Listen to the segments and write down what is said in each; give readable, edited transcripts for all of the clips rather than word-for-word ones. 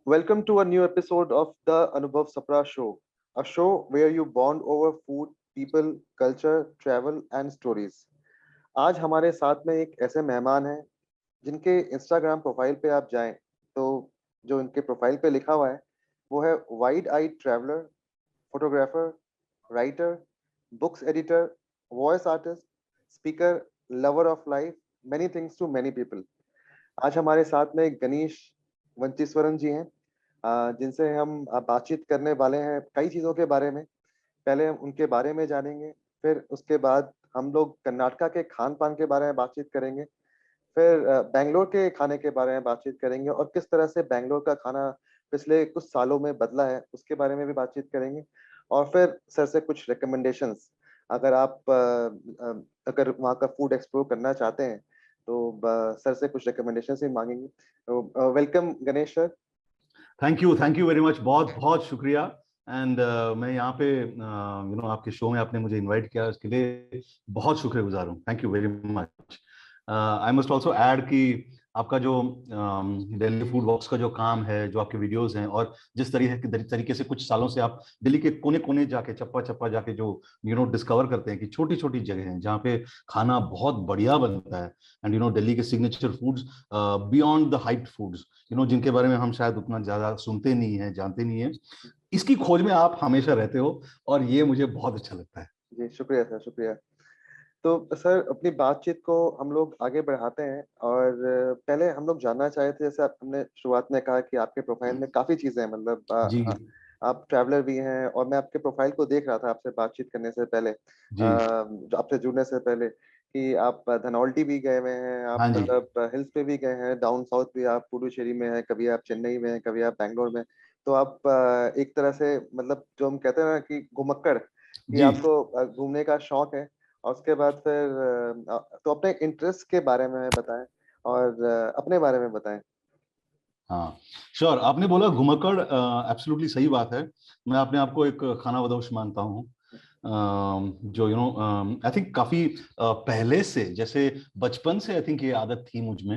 Welcome to a new episode of the Anubhav Sapra Show, a show where you bond over food, people, culture, travel and stories. आज हमारे साथ में एक ऐसे मेहमान हैं जिनके इंस्टाग्राम प्रोफाइल पे आप जाएं तो जो इनके प्रोफाइल पे लिखा हुआ है वो है wide eyed traveller, photographer, writer, books editor, voice artist, speaker, lover of life, many things to many people. आज हमारे साथ में गणेश वंचीस्वरन जी हैं, जिनसे हम बातचीत करने वाले हैं कई चीज़ों के बारे में। पहले हम उनके बारे में जानेंगे, फिर उसके बाद हम लोग कर्नाटका के खान पान के बारे में बातचीत करेंगे, फिर बैंगलोर के खाने के बारे में बातचीत करेंगे और किस तरह से बैंगलोर का खाना पिछले कुछ सालों में बदला है उसके बारे में भी बातचीत करेंगे। और फिर सर से कुछ रिकमेंडेशंस, अगर आप अगर वहाँ का फूड एक्सप्लोर करना चाहते हैं तो सर से कुछ रिकमेंडेशंस भी मांगेंगे। तो welcome Ganesh sir. Thank you very much. बहुत बहुत शुक्रिया। एंड मैं यहाँ पे आपके शो में आपने मुझे इनवाइट किया, इसके लिए बहुत शुक्रगुजार हूँ। Thank you very much. I must also add कि आपका जो दिल्ली फूड वॉक्स का जो काम है, जो आपके वीडियोस हैं, और जिस तरीके से कुछ सालों से आप दिल्ली के कोने कोने जाके चप्पा चप्पा जाके जो डिस्कवर करते हैं कि छोटी छोटी जगह हैं जहाँ पे खाना बहुत बढ़िया बनता है। एंड दिल्ली के signature foods, beyond the hype foods, जिनके बारे में हम शायद उतना ज्यादा सुनते नहीं है, जानते नहीं है, इसकी खोज में आप हमेशा रहते हो और ये मुझे बहुत अच्छा लगता है। जी शुक्रिया सर, शुक्रिया। तो सर अपनी बातचीत को हम लोग आगे बढ़ाते हैं और पहले हम लोग जानना चाहे थे, जैसे आपने शुरुआत में कहा कि आपके प्रोफाइल में काफी चीजें हैं, मतलब जी आप ट्रैवलर भी हैं और मैं आपके प्रोफाइल को देख रहा था आपसे बातचीत करने से पहले, जी। जो आपसे जुड़ने से पहले, कि आप धनौल्टी भी गए हुए हैं, आप हाँ जी। मतलब हिल्स पे भी गए हैं, डाउन साउथ भी आप पुडुचेरी में हैं, कभी आप चेन्नई में हैं, कभी आप बैंगलोर में। तो आप एक तरह से मतलब जो हम कहते हैं ना कि घुमक्कड़, कि जी आपको घूमने का शौक है। और उसके बाद फिर तो अपने इंटरेस्ट के बारे में बताएं और अपने बारे में बताएं। हाँ, श्योर। आपने बोला घुमक्कड़, एब्सोल्युटली सही बात है। मैं अपने आप को एक खानाबदोश मानता हूँ। जो आई थिंक काफी पहले से, जैसे बचपन से आई थिंक ये आदत थी मुझ में।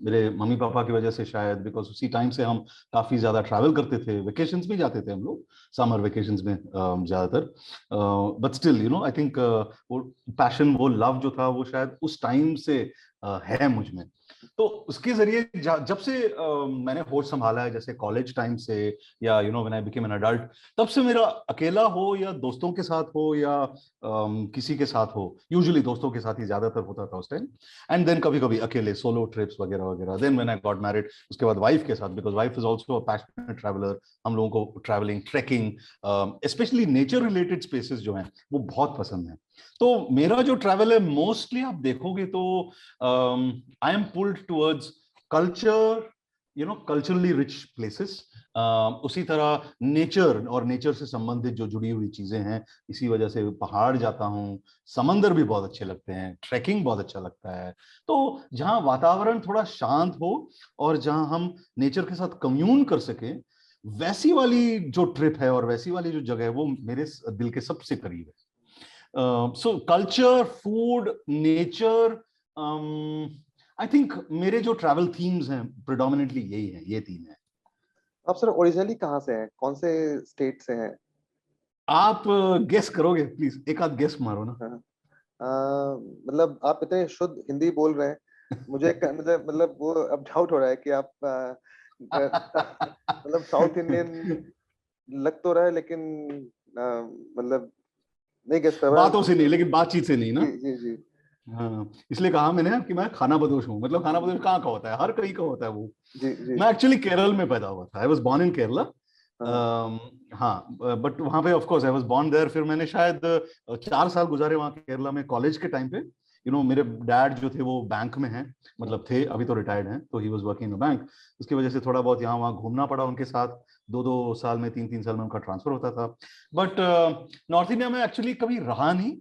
मेरे मम्मी पापा की वजह से शायद, बिकॉज उसी टाइम से हम काफी ज्यादा ट्रैवल करते थे, वेकेशंस में जाते थे हम लोग, समर वेकेशंस में ज्यादातर। बट स्टिल आई थिंक वो पैशन, वो लव जो था, वो शायद उस टाइम से है मुझ में। तो उसके जरिए जब से मैंने होश संभाला है, जैसे कॉलेज टाइम से, या when I became an adult, तब से मेरा अकेला हो या दोस्तों के साथ हो या किसी के साथ हो, यूजुअली दोस्तों के साथ ही ज्यादातर होता था उस टाइम। एंड देन कभी कभी अकेले सोलो ट्रिप्स वगैरह वगैरह। Then when I got married, उसके बाद वाइफ के साथ, because wife is also a passionate traveller. हम लोगों को travelling, trekking, specially nature related spaces जो हैं वो बहुत पसंद है। तो मेरा जो ट्रैवल है, मोस्टली आप देखोगे तो I am pulled towards culture, culturally rich places. उसी तरह नेचर और नेचर से संबंधित जो जुड़ी हुई चीजें हैं, इसी वजह से पहाड़ जाता हूँ। समंदर भी बहुत अच्छे लगते हैं, ट्रैकिंग बहुत अच्छा लगता है। तो जहाँ वातावरण थोड़ा शांत हो और जहाँ हम नेचर के साथ कम्यून कर सके, वैसी वाली जो ट्रिप है और वैसी वाली जो जगह है, वो मेरे दिल के सबसे करीब है। सो culture, food, nature, I think मेरे जो ट्रैवल थीम्स हैं प्रिडोमिनेटली यही है, ये तीन है। आप सर ओरिजिनली कहाँ से हैं, कौन से स्टेट से हैं? आप गेस करोगे प्लीज, एक आध गेस मारो ना। हाँ, मतलब आप इतने शुद्ध हिंदी बोल रहे हैं, मुझे मतलब वो अब डाउट हो रहा है कि आप मतलब साउथ इंडियन लग तो रहा है, लेकिन मतलब नहीं गेस कर रहा। बातों से नहीं, लेकिन बातचीत से नहीं जी ना। जी जी हाँ, इसलिए कहा मैंने कि मैं खाना बदोश हूँ। मतलब खाना बदोश कहाँ का होता है, हर कहीं का होता है वो। जी जी। मैं एक्चुअली केरल में पैदा हुआ था। I was born in Kerala. हाँ। हाँ, बट वहां पे of course I was born there. फिर मैंने शायद 4 साल गुजारे वहां केरला में, कॉलेज के टाइम पे। मेरे डैड जो थे वो बैंक में हैं, मतलब थे, अभी तो रिटायर्ड हैं, तो he was working in bank. उसकी वजह से थोड़ा बहुत यहाँ वहाँ घूमना पड़ा उनके साथ। 2-2 साल में, 3-3 साल में उनका ट्रांसफर होता था। बट नॉर्थ इंडिया में एक्चुअली कभी रहा नहीं।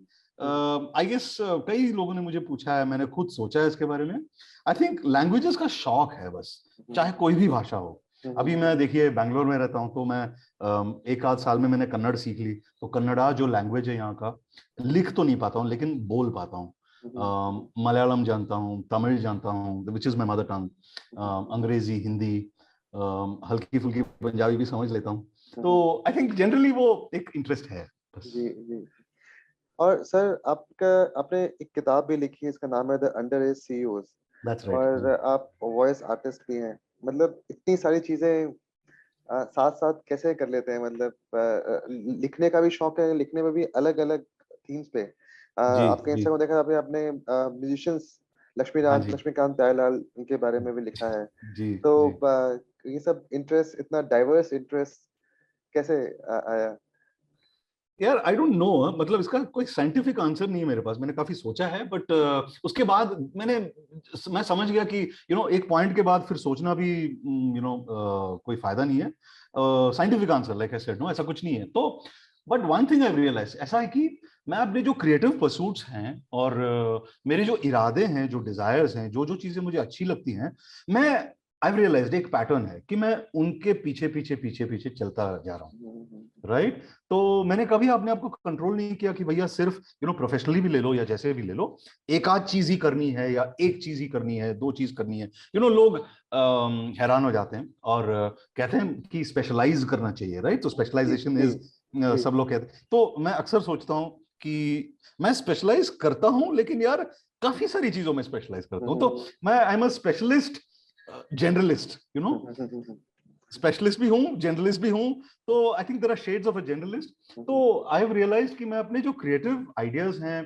आई गेस कई लोगों ने मुझे पूछा है, मैंने खुद सोचा है इसके बारे में। आई थिंक लैंग्वेजेस का शौक है बस, चाहे कोई भी भाषा हो। अभी मैं देखिए बैंगलोर में रहता हूँ, तो मैं 1 आध साल में मैंने कन्नड़ सीख ली। तो कन्नड़ा जो लैंग्वेज है यहाँ का, लिख तो नहीं पाता हूँ लेकिन बोल पाता हूँ। मलयालम जानता हूँ, तमिल जानता हूँ, which is my mother tongue, अंग्रेजी, हिंदी, हल्की फुल्की पंजाबी भी समझ लेता हूँ, तो हम्म, आई थिंक जनरली वो एक इंटरेस्ट है बस। जी जी। और सर आपका आपने एक किताब भी लिखी है, इसका नाम है the under as CEOs, that's right. और आप वॉइस आर्टिस्ट भी हैं। मतलब इतनी सारी चीजें साथ साथ कैसे कर लेते हैं? मतलब लिखने का भी शौक है, लिखने में भी अलग अलग थीम्स पे। जी आपके जी। इंस्टाग्राम देखा, आपने अपने म्यूजिशियंस हाँ लक्ष्मीकांत जी। लक्ष्मीकांत प्यारेलाल उनके बारे में भी लिखा है। जी तो जी। ये सब इंटरेस्ट, इतना डाइवर्स इंटरेस्ट कैसे आया? यार आई डोंट नो, मतलब इसका कोई साइंटिफिक आंसर नहीं है मेरे पास, मैंने काफी सोचा है, बट उसके बाद मैं समझ गया कि एक पॉइंट के बाद फिर सोचना भी कोई फायदा नहीं है। Scientific answer like I said no, ऐसा कुछ नहीं है। तो but one thing I realise ऐसा है कि मैं अपने जो क्रिएटिव परसूट्स हैं और मेरे जो इरादे हैं, जो डिजायर्स हैं, जो जो चीजें मुझे अच्छी लगती हैं, मैं आई रियलाइज्ड एक पैटर्न है कि मैं उनके पीछे पीछे पीछे पीछे चलता जा रहा हूँ, राइट। तो मैंने कभी अपने आप को कंट्रोल नहीं किया कि भैया सिर्फ प्रोफेशनली भी ले लो या जैसे भी ले लो, एक आध चीज ही करनी है या एक चीज ही करनी है, दो चीज करनी है। लोग हैरान हो जाते हैं और कहते हैं कि स्पेशलाइज करना चाहिए, राइट। तो जी स्पेशलाइजेशन जी इज, जी। सब लोग कहते हैं। तो मैं अक्सर सोचता हूँ कि मैं स्पेशलाइज करता हूँ, लेकिन यार काफी सारी चीजों में स्पेशलाइज करता हूँ। तो मैं I am a specialist generalist, specialist भी हूँ, जनरलिस्ट भी हूँ। तो I think there are shades of a generalist. तो आई हैव रियलाइज्ड कि मैं अपने जो क्रिएटिव आइडियाज हैं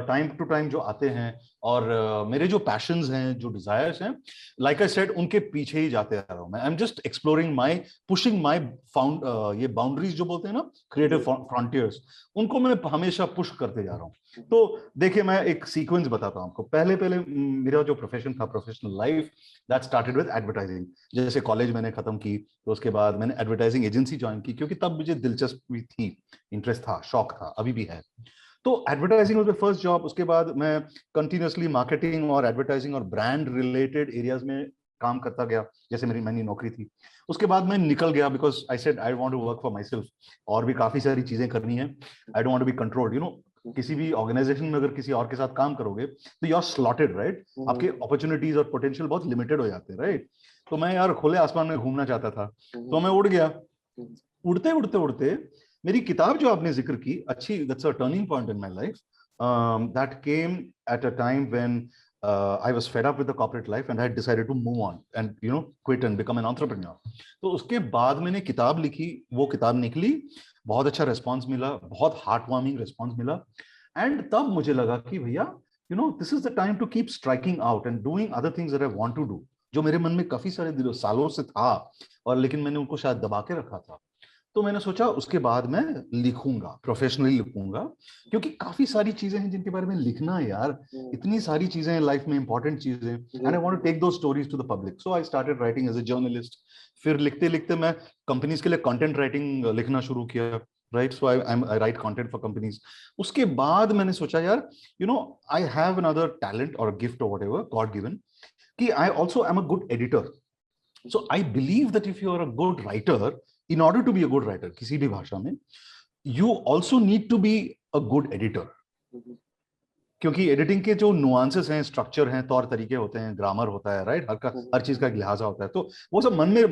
टाइम टू टाइम जो आते हैं, और मेरे जो पैशंस हैं, जो डिजायर्स हैं, लाइक आई सेड, उनके पीछे ही जाते रह रहा हूँ मैं। I am just exploring my, pushing my found, ये बाउंड्रीज जो बोलते हैं ना, क्रिएटिव फ्रंटियर्स, उनको मैं हमेशा पुश करते जा रहा हूँ। तो देखिए, मैं एक सीक्वेंस बताता हूँ आपको। पहले पहले मेरा जो प्रोफेशन था, professional life, that started with advertising. जैसे कॉलेज मैंने खत्म की, तो उसके बाद मैंने एडवर्टाइजिंग एजेंसी ज्वाइन की, क्योंकि तब मुझे दिलचस्पी थी, इंटरेस्ट था, शौक था, अभी भी है। तो advertising was my first job. उसके बाद मैं कंटिन्यूअसली मार्केटिंग और एडवर्टाइजिंग और ब्रांड रिलेटेड एरियाज में काम करता गया, जैसे मेरी मैंने नौकरी थी। उसके बाद मैं निकल गया, because I said I want to work for myself, और भी काफी सारी चीजें करनी है। I don't want to be controlled, किसी भी ऑर्गेनाइजेशन में अगर किसी और के साथ काम करोगे तो यू आर स्लॉटेड, राइट। आपके अपॉर्चुनिटीज और पोटेंशियल बहुत लिमिटेड हो जाते हैं, राइट। तो मैं यार खुले आसमान में घूमना चाहता था, तो मैं उड़ गया। उड़ते उड़ते उड़ते मेरी किताब जो आपने जिक्र की, अच्छी, that's a turning point in my life, that came at a time when I was fed up with the corporate life and I had decided to move on and quit and become an entrepreneur. तो उसके बाद मैंने किताब लिखी, वो किताब निकली, बहुत अच्छा रिस्पांस मिला, बहुत हार्ट वार्मिंग रिस्पांस मिला। एंड तब मुझे लगा कि भैया, this is the time to keep striking out and doing other things that I want to do, जो मेरे मन में काफी सारे दिनों सालों से था, और लेकिन मैंने उनको शायद दबा के रखा था। तो मैंने सोचा उसके बाद मैं लिखूंगा, प्रोफेशनली लिखूंगा, क्योंकि काफी सारी चीजें हैं जिनके बारे में लिखना है यार। इतनी सारी चीजें हैं लाइफ में, इंपॉर्टेंट चीजें, and I want to take those stories to the public. So I started writing as a journalist. फिर लिखते लिखते मैं कंपनीज के लिए कंटेंट राइटिंग लिखना शुरू किया, right. So I right content for companies. उसके बाद मैंने सोचा यार, आई हैव अनदर टैलेंट और गिफ्ट और व्हाटएवर गॉड गिवन, कि I also am a good editor. So I believe that if you are a good writer, in order to be a good writer, किसी भी भाषा में, you also need to be a good editor. क्योंकि editing के जो nuances हैं, structure हैं, तौर तरीके होते हैं, ग्रामर होता है, राइट, हर चीज का एक लिहाजा होता है। तो वो सब मन में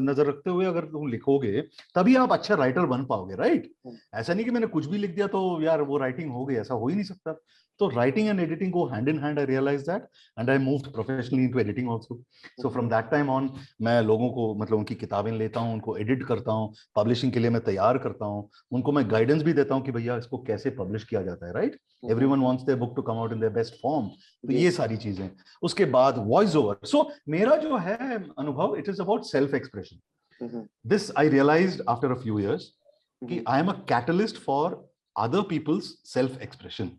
नजर रखते हुए अगर तुम लिखोगे, तभी आप अच्छा राइटर बन पाओगे, राइट। ऐसा नहीं कि मैंने कुछ भी लिख दिया तो यार वो राइटिंग हो गई, ऐसा हो ही नहीं सकता। तो writing and editing go hand in hand, I realise that, and I moved professionally into editing also. So from that time on, मैं लोगों को, मतलब उनकी किताबें लेता हूँ, उनको एडिट करता हूँ, पब्लिशिंग के लिए मैं तैयार करता हूँ, उनको मैं गाइडेंस भी देता हूँ कि भैया इसको कैसे पब्लिश किया जाता है, right. Everyone wants their book to come out in their best form. तो ये सारी चीजें। उसके बाद वॉइस ओवर। सो मेरा जो है अनुभव, it is about self expression. This I realized after a few years कि I am a catalyst for other people's self expression.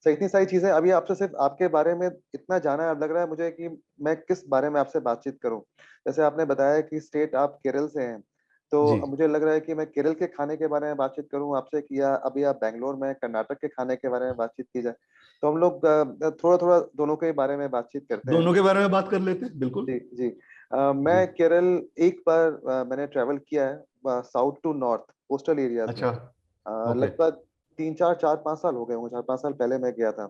Sir इतनी सारी चीजें, अभी आपसे सिर्फ आपके बारे में इतना जाना है, अब लग रहा है मुझे कि मैं किस बारे में आपसे बातचीत करूं। जैसे आपने बताया कि स्टेट आप केरल से हैं, तो जी। अब मुझे लग रहा है कि मैं केरल के खाने के बारे में बातचीत करूं आपसे, कि या अभी आप बैंगलोर में कर्नाटक के खाने के बारे में बातचीत की जाए। तो हम लोग थोड़ा थोड़ा दोनों के बारे में बातचीत करते हैं। दोनों के बारे में बात कर लेते हैं, बिल्कुल। जी जी। मैं जी। केरल एक बार मैंने ट्रेवल किया है, south to north coastal areas में। अच्छा। ओके। लगभग 3 4 4 5 साल हो गए होंगे, 4 5 साल पहले मैं गया था।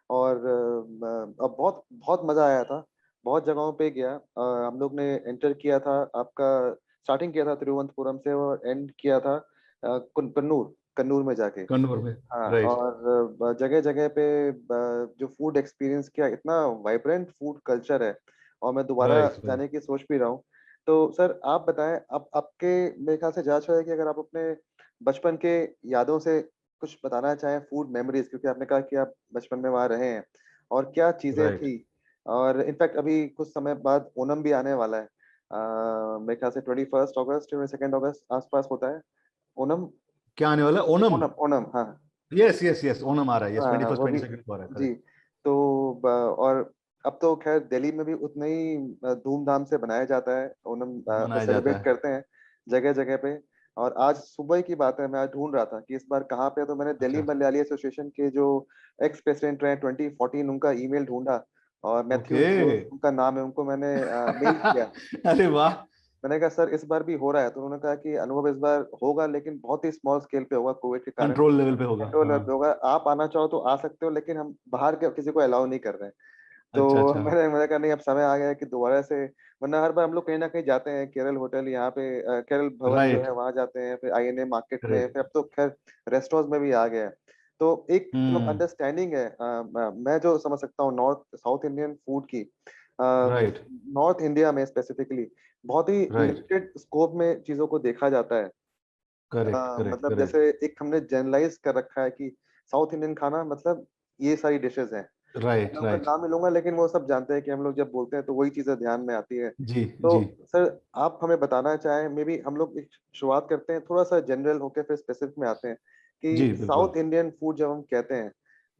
और अब बहुत बहुत मजा आया था। बहुत जगहों पे गया। हम लोग ने एंटर किया था, आपका स्टार्टिंग किया था तिरुवनंतपुरम से और एंड किया था कन्नूर, कन्नूर में जाके। कन्नूर में। हाँ, राइट और जगह जगह पे जो फूड एक्सपीरियंस किया, इतना वाइब्रेंट फूड कल्चर है, और मैं दोबारा राइट राइट। जाने की सोच भी रहा हूँ। तो सर आप बताएं, आप आपके मेरे ख्याल से जांच है कि अगर आप अपने बचपन के यादों से कुछ बताना चाहें, फूड मेमोरीज, क्योंकि आपने कहा कि आप बचपन में वहाँ रहे हैं, और क्या चीजें राइट थी। और इनफैक्ट अभी कुछ समय बाद ओणम भी आने वाला है। मेरे ख्याल से 21 अगस्त 22 अगस्त आसपास होता है ओणम। क्या आने वाला है? ओणम। ओणम, ओणम, हाँ। यस यस यस, ओणम आ रहा है। यस, हाँ ट्वेंटी हाँ, फर्स्ट वो भी। ट्वेंटी सेकंड को आ रहा है, जी। करेक्ट। तो और अब तो खैर दिल्ली में भी उतना ही धूमधाम से बनाया जाता है ओणम, मनाया जाता सेलिब्रेट है। करते हैं जगह जगह पे। और आज सुबह की बात है, मैं आज ढूंढ रहा था कि इस बार कहाँ पे है, तो मैंने दिल्ली अच्छा। मलयाली एसोसिएशन के जो एक्स प्रेसिडेंट रहे 2014, उनका ईमेल ढूंढा, और मैथ्यू ओके। जो उनका नाम है, उनको मैंने मेल किया। अरे वाह। मैंने कहा सर इस बार भी हो रहा है, तो उन्होंने कहा कि अनुभव इस बार होगा, लेकिन बहुत ही स्मॉल स्केल पे होगा कोविड के कारण। कंट्रोल लेवल पे होगा, कंट्रोल लेवल हाँ। पे होगा, आप आना चाहो तो आ सकते हो, लेकिन हम बाहर के किसी को अलाउ नहीं कर रहे हैं। अच्छा तो अच्छा। मैंने कहा नहीं, अब समय आ गया है कि दोबारा से, वरना हर बार हम लोग कहीं ना कहीं जाते हैं, केरल होटल यहाँ पे, केरल भवन जो राइट। है वहां जाते हैं, फिर आईएनए मार्केट में, करेक्ट। फिर अब तो खैर रेस्टोरेंट्स में भी आ गया है। तो एक हम्म। अंडरस्टैंडिंग है, मैं जो समझ सकता हूँ नॉर्थ साउथ इंडियन फूड की, राइट नॉर्थ इंडिया में स्पेसिफिकली बहुत ही राइट। लिमिटेड स्कोप में चीजों को देखा जाता है। करेक्ट करेक्ट मतलब करेक्ट। जैसे एक हमने जनरलाइज कर रखा है कि साउथ इंडियन खाना मतलब ये सारी डिशेस हैं। राइट मैं उनका राइट। नाम नहीं लूंगा, लेकिन वो सब जानते हैं कि हम लोग जब बोलते हैं तो वही चीजें ध्यान में आती है। जी तो जी सर आप हमें बताना चाहें, मे बी हम लोग एक शुरुआत करते हैं थोड़ा सा जनरल होकर, फिर स्पेसिफिक में आते हैं जी, कि बिल्कुल। साउथ इंडियन फूड जब हम कहते हैं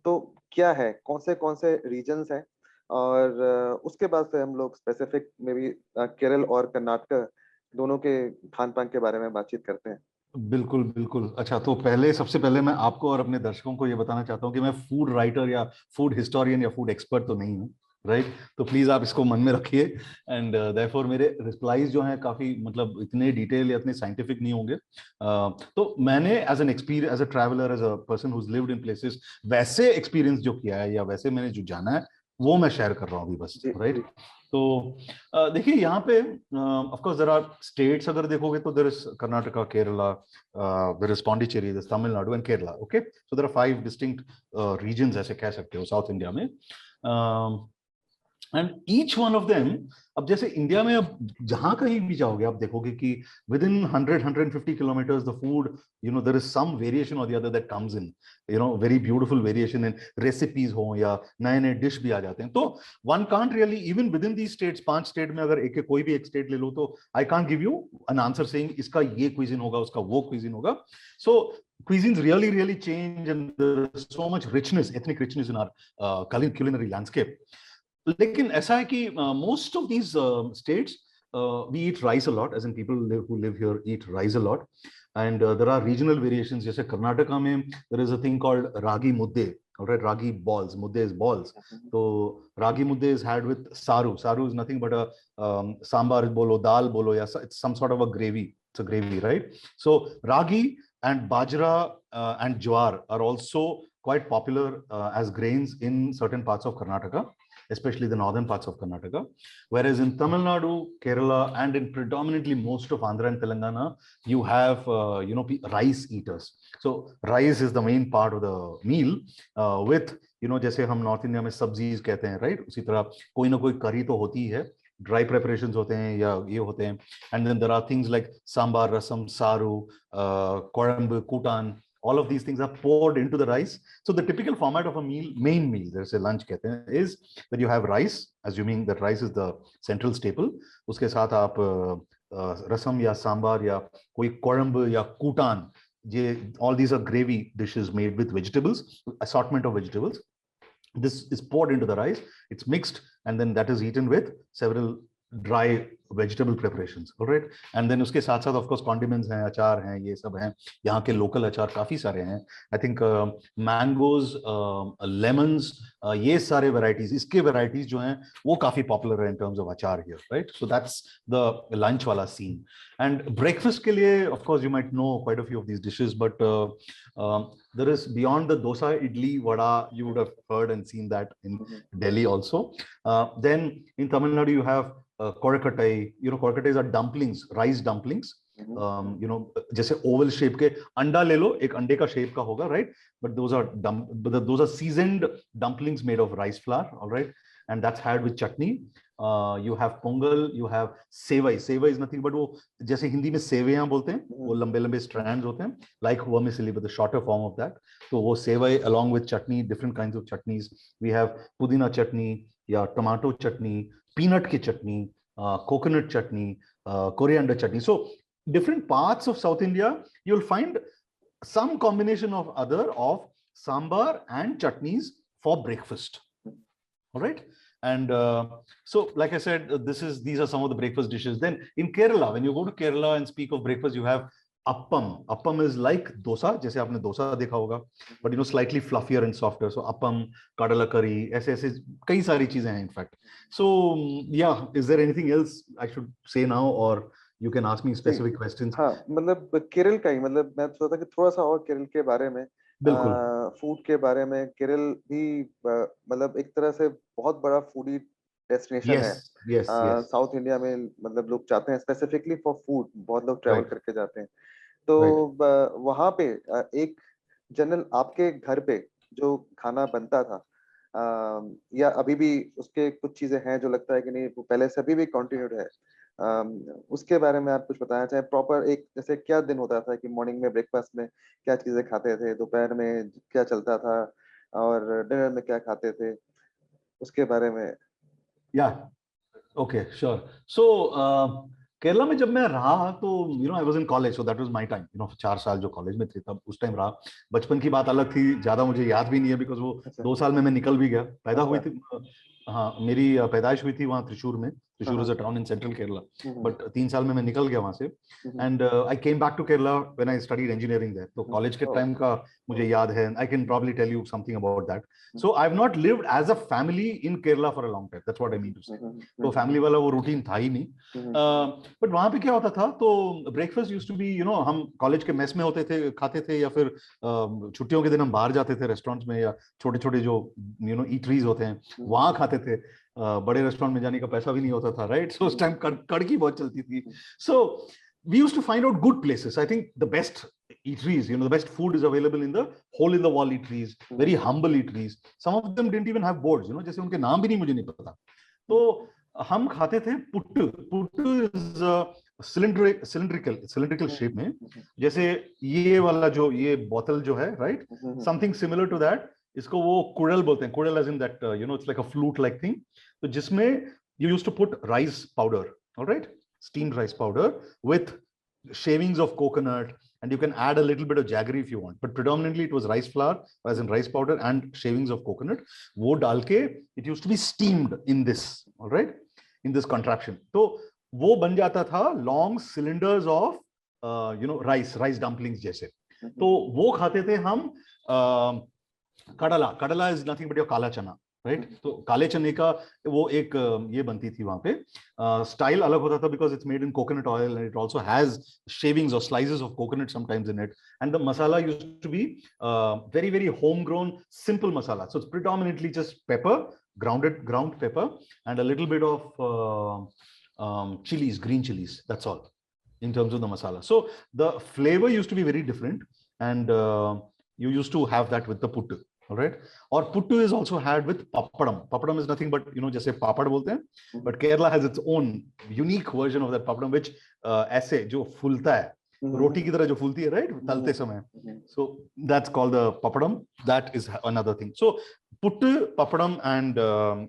तो क्या है, कौन से रीजन्स हैं, और उसके बाद फिर हम लोग स्पेसिफिक में भी केरल और कर्नाटक दोनों के खान पान के बारे में बातचीत करते हैं। बिल्कुल बिल्कुल। अच्छा, तो पहले, सबसे पहले मैं आपको और अपने दर्शकों को ये बताना चाहता हूँ कि मैं फूड राइटर या फूड हिस्टोरियन या फूड एक्सपर्ट तो नहीं हूँ। राइट। तो प्लीज आप इसको मन में रखिए। एंड देयरफॉर मेरे रिप्लाईज जो हैं काफी, मतलब इतने डिटेल या इतने साइंटिफिक नहीं होंगे। तो मैंने as an experience, as a traveller, as a person who lived in places, वैसे एक्सपीरियंस जो किया है या वैसे मैंने जो जाना है, वो मैं शेयर कर रहा हूँ अभी बस। जी राइट। जी। तो देखिए यहाँ पे, of course there are states, अगर देखोगे तो there is Karnataka, Kerala, there is Pondicherry, there's Tamil Nadu and Kerala. Okay, so there are 5 distinct regions, ऐसे कह सकते हो, साउथ इंडिया में। And each one of them, अब जैसे इंडिया में अब जहां कहीं भी जाओगे आप देखोगे कि within 100-150 kilometres the food, you know, there is some variation और the other that comes in, you know, very beautiful variation in recipes हो या नए नए डिश भी आ जाते हैं। तो one can't really, even with in these states, 5 state में अगर एक कोई भी एक स्टेट ले लो, तो I can't give you an answer saying इसका ये क्विजिन होगा, उसका वो क्विजिन होगा। सो cuisines really change, and there is so much richness, ethnic richness in our culinary landscape. लेकिन ऐसा है कि most of these states we eat rice a lot, as in people who live here eat rice a lot. And there are regional variations, जैसे कर्नाटका में there is a thing called ragi mudde, alright, ragi balls, mudde is balls. तो रागी मुद्दे is had with saru. Saru is nothing but a sambar bolo, dal bolo, या it's some sort of a gravy. It's a gravy, right? So ragi and bajra and jowar are also quite popular as grains in certain parts of Karnataka, especially the northern parts of Karnataka. Whereas in Tamil Nadu, Kerala, and in predominantly most of Andhra and Telangana, you have, rice eaters. So rice is the main part of the meal, with, जैसे हम north India में सब्जीज कहते हैं, right, उसी तरह कोई ना कोई करी तो होती है, ड्राई प्रेपरेशंस होते हैं या ये होते हैं, and then there are things like sambar, rasam, saaru, kuzhambu, कूटान. All of these things are poured into the rice. So the typical format of a meal, main meal, there's a lunch कहते हैं, is that you have rice, assuming that rice is the central staple. उसके साथ आप रसम या सांबार या कोई कोळंब या कूटान, ये, all these are gravy dishes made with vegetables, assortment of vegetables. This is poured into the rice, it's mixed, and then that is eaten with several dry vegetable preparations, all right? And then उसके साथ साथ of course condiments हैं, अचार हैं, ये सब हैं. यहाँ के local अचार काफी सारे हैं. I think mangoes, lemons, ये सारे varieties, इसके varieties जो हैं वो काफी popular हैं in terms of अचार here, right? So that's the lunch वाला scene. And breakfast के लिए of course you might know quite a few of these dishes, but there is beyond the dosa, idli, vada, you would have heard and seen that in Delhi also. Then in Tamil Nadu you have कोरकटाई, कोरकटाई are dumplings, rice dumplings, जैसे oval shape के, अंडा ले लो, एक अंडे का shape का होगा, right? But those are seasoned dumplings made of rice flour, all right? And that's had with chutney. You have pongal, you have sevai. Sevai is nothing but वो जैसे हिंदी में सेवैयां बोलते हैं, वो लंबे लंबे strands होते हैं, like vermicelli, but the shorter form of that. तो वो सेवई along with chutney, different kinds of chutneys. We have pudina chutney, या tomato chutney, peanut ki chutney, coconut chutney, coriander chutney. So different parts of South India, you'll find some combination of sambar and chutneys for breakfast. All right. And so, like I said, these are some of the breakfast dishes. Then in Kerala, when you go to Kerala and speak of breakfast, you have appam. Appam is like dosa, जैसे आपने dosa देखा होगा, but slightly fluffier and softer. So appam, kadala curry, ऐसे कई सारी चीजें हैं in fact. So yeah, is there anything else I should say now, or you can ask me specific questions? हाँ, मतलब केरल का ही, मतलब मैं सोचा कि थोड़ा सा और केरल के बारे में, फूड के बारे में. केरल भी मतलब एक तरह से बहुत बड़ा फूडी डेस्टिनेशन है. साउथ इंडिया में मतलब लोग जाते हैं स्पेसिफिकली फॉर फूड, बहुत लोग ट्रैवल करके जाते हैं. तो वहां पे एक जनरल आपके घर पे जो खाना बनता था, या अभी भी उसके कुछ चीजें हैं जो लगता है कि नहीं वो पहले से अभी भी कंटिन्यूड है, उसके बारे में आप कुछ बताना चाहें? प्रॉपर एक जैसे क्या दिन होता था कि मॉर्निंग में ब्रेकफास्ट में क्या चीजें खाते थे, दोपहर में क्या चलता था, और डिनर में क्या खाते थे, उसके बारे में. Okay, sure. सो केरला में जब मैं रहा तो I was in college, so that was my time. 4 साल जो कॉलेज में थे तब उस टाइम रहा. बचपन की बात अलग थी, ज्यादा मुझे याद भी नहीं है बिकॉज वो 2 साल में मैं निकल भी गया. पैदा हुई थी, हाँ, मेरी पैदाइश हुई थी वहाँ त्रिशूर में. Thrissur is a town in central Kerala, but 3 साल में मैं निकल गया वहां से. And I came back to Kerala when I studied engineering there. तो कॉलेज के टाइम का मुझे याद है. I can probably tell you something about that. So I have not lived as a family in Kerala for a long time, that's what I mean to say. तो family वाला वो routine था ही नहीं. बट वहां पे क्या होता था, तो ब्रेकफास्ट यूज्ड टू बी, हम कॉलेज के मेस में होते थे, खाते थे, या फिर छुट्टियों के दिन हम बाहर जाते थे रेस्टोरेंट्स में, या छोटे छोटे जो ईटरीज होते हैं वहां खाते थे. बड़े रेस्टोरेंट में जाने का पैसा भी नहीं होता था, राइट? सो उस टाइम कड़की बहुत चलती थी. सो we used to find out good places. I think the best eateries, the best food is available in the hole in the wall eateries, very humble eateries. Some of them didn't even have boards, जैसे उनके नाम भी नहीं मुझे नहीं पता. तो हम खाते थे puttu. Puttu is cylindrical shape में, जैसे ये वाला जो ये बोतल जो है, right, something similar to that. इसको वो कुड़ल बोलते हैं. कुड़ल as in that it's like a flute like thing. तो जिसमें you used to put rice powder, alright, steamed rice powder with shavings of coconut, and you can add a little bit of jaggery if you want, but predominantly it was rice flour as in rice powder and shavings of coconut. वो डाल के it used to be steamed in this, all right, in this contraption. तो वो बन जाता था long cylinders of rice dumplings जैसे. तो वो खाते थे हम. कडला is nothing but your काला चना, राइट. तो काले चने का वो एक ये बनती थी वहां पे. स्टाइल अलग होता था because it's made in coconut oil and it also has shavings और slices of coconut sometimes in it. And the masala used to be very very home grown simple masala. So it's predominantly just pepper, ground pepper, and a little bit of chilies, green chilies. That's all in terms of the masala. So the flavor used to be very different, and you used to have that with the puttu. All right. Or puttu is also had with papadam. Papadam is nothing but जैसे पापड़ बोलते हैं, but Kerala has its own unique version of that papadam, which ऐसे जो फूलता है, रोटी की तरह जो फूलती है, right, तलते समय. So that's called the papadam. That is another thing. So puttu, papadam, and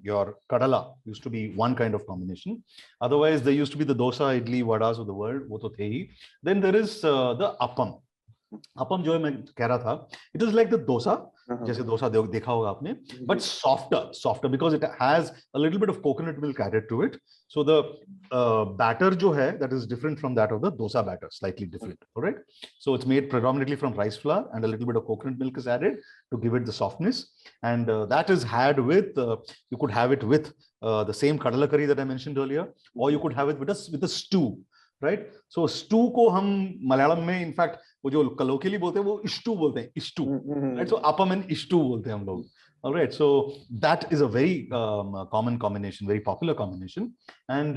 your kadala used to be one kind of combination. Otherwise, there used to be the dosa, idli, vadas of the world. वो तो थे ही. Then there is the appam. Appam जो मैं कह रहा था, it is like the dosa, जैसे डोसा देखा होगा आपने, but softer because it has a little bit of coconut milk added to it. So the batter जो है, that is different from that of the dosa batter, slightly different. All right. So it's made predominantly from rice flour, and a little bit of coconut milk is added to give it the softness. And that is had with, you could have it with the same kadala curry that I mentioned earlier, or you could have it with a stew. Right. So stew को हम मलयालम में in fact वो जो colloquially बोलते हैं वो इष्टू बोलते हैं, इष्टू. Right. So appam and इष्टू बोलते हैं हम लोग. All right. So that is a very common combination, very popular combination. And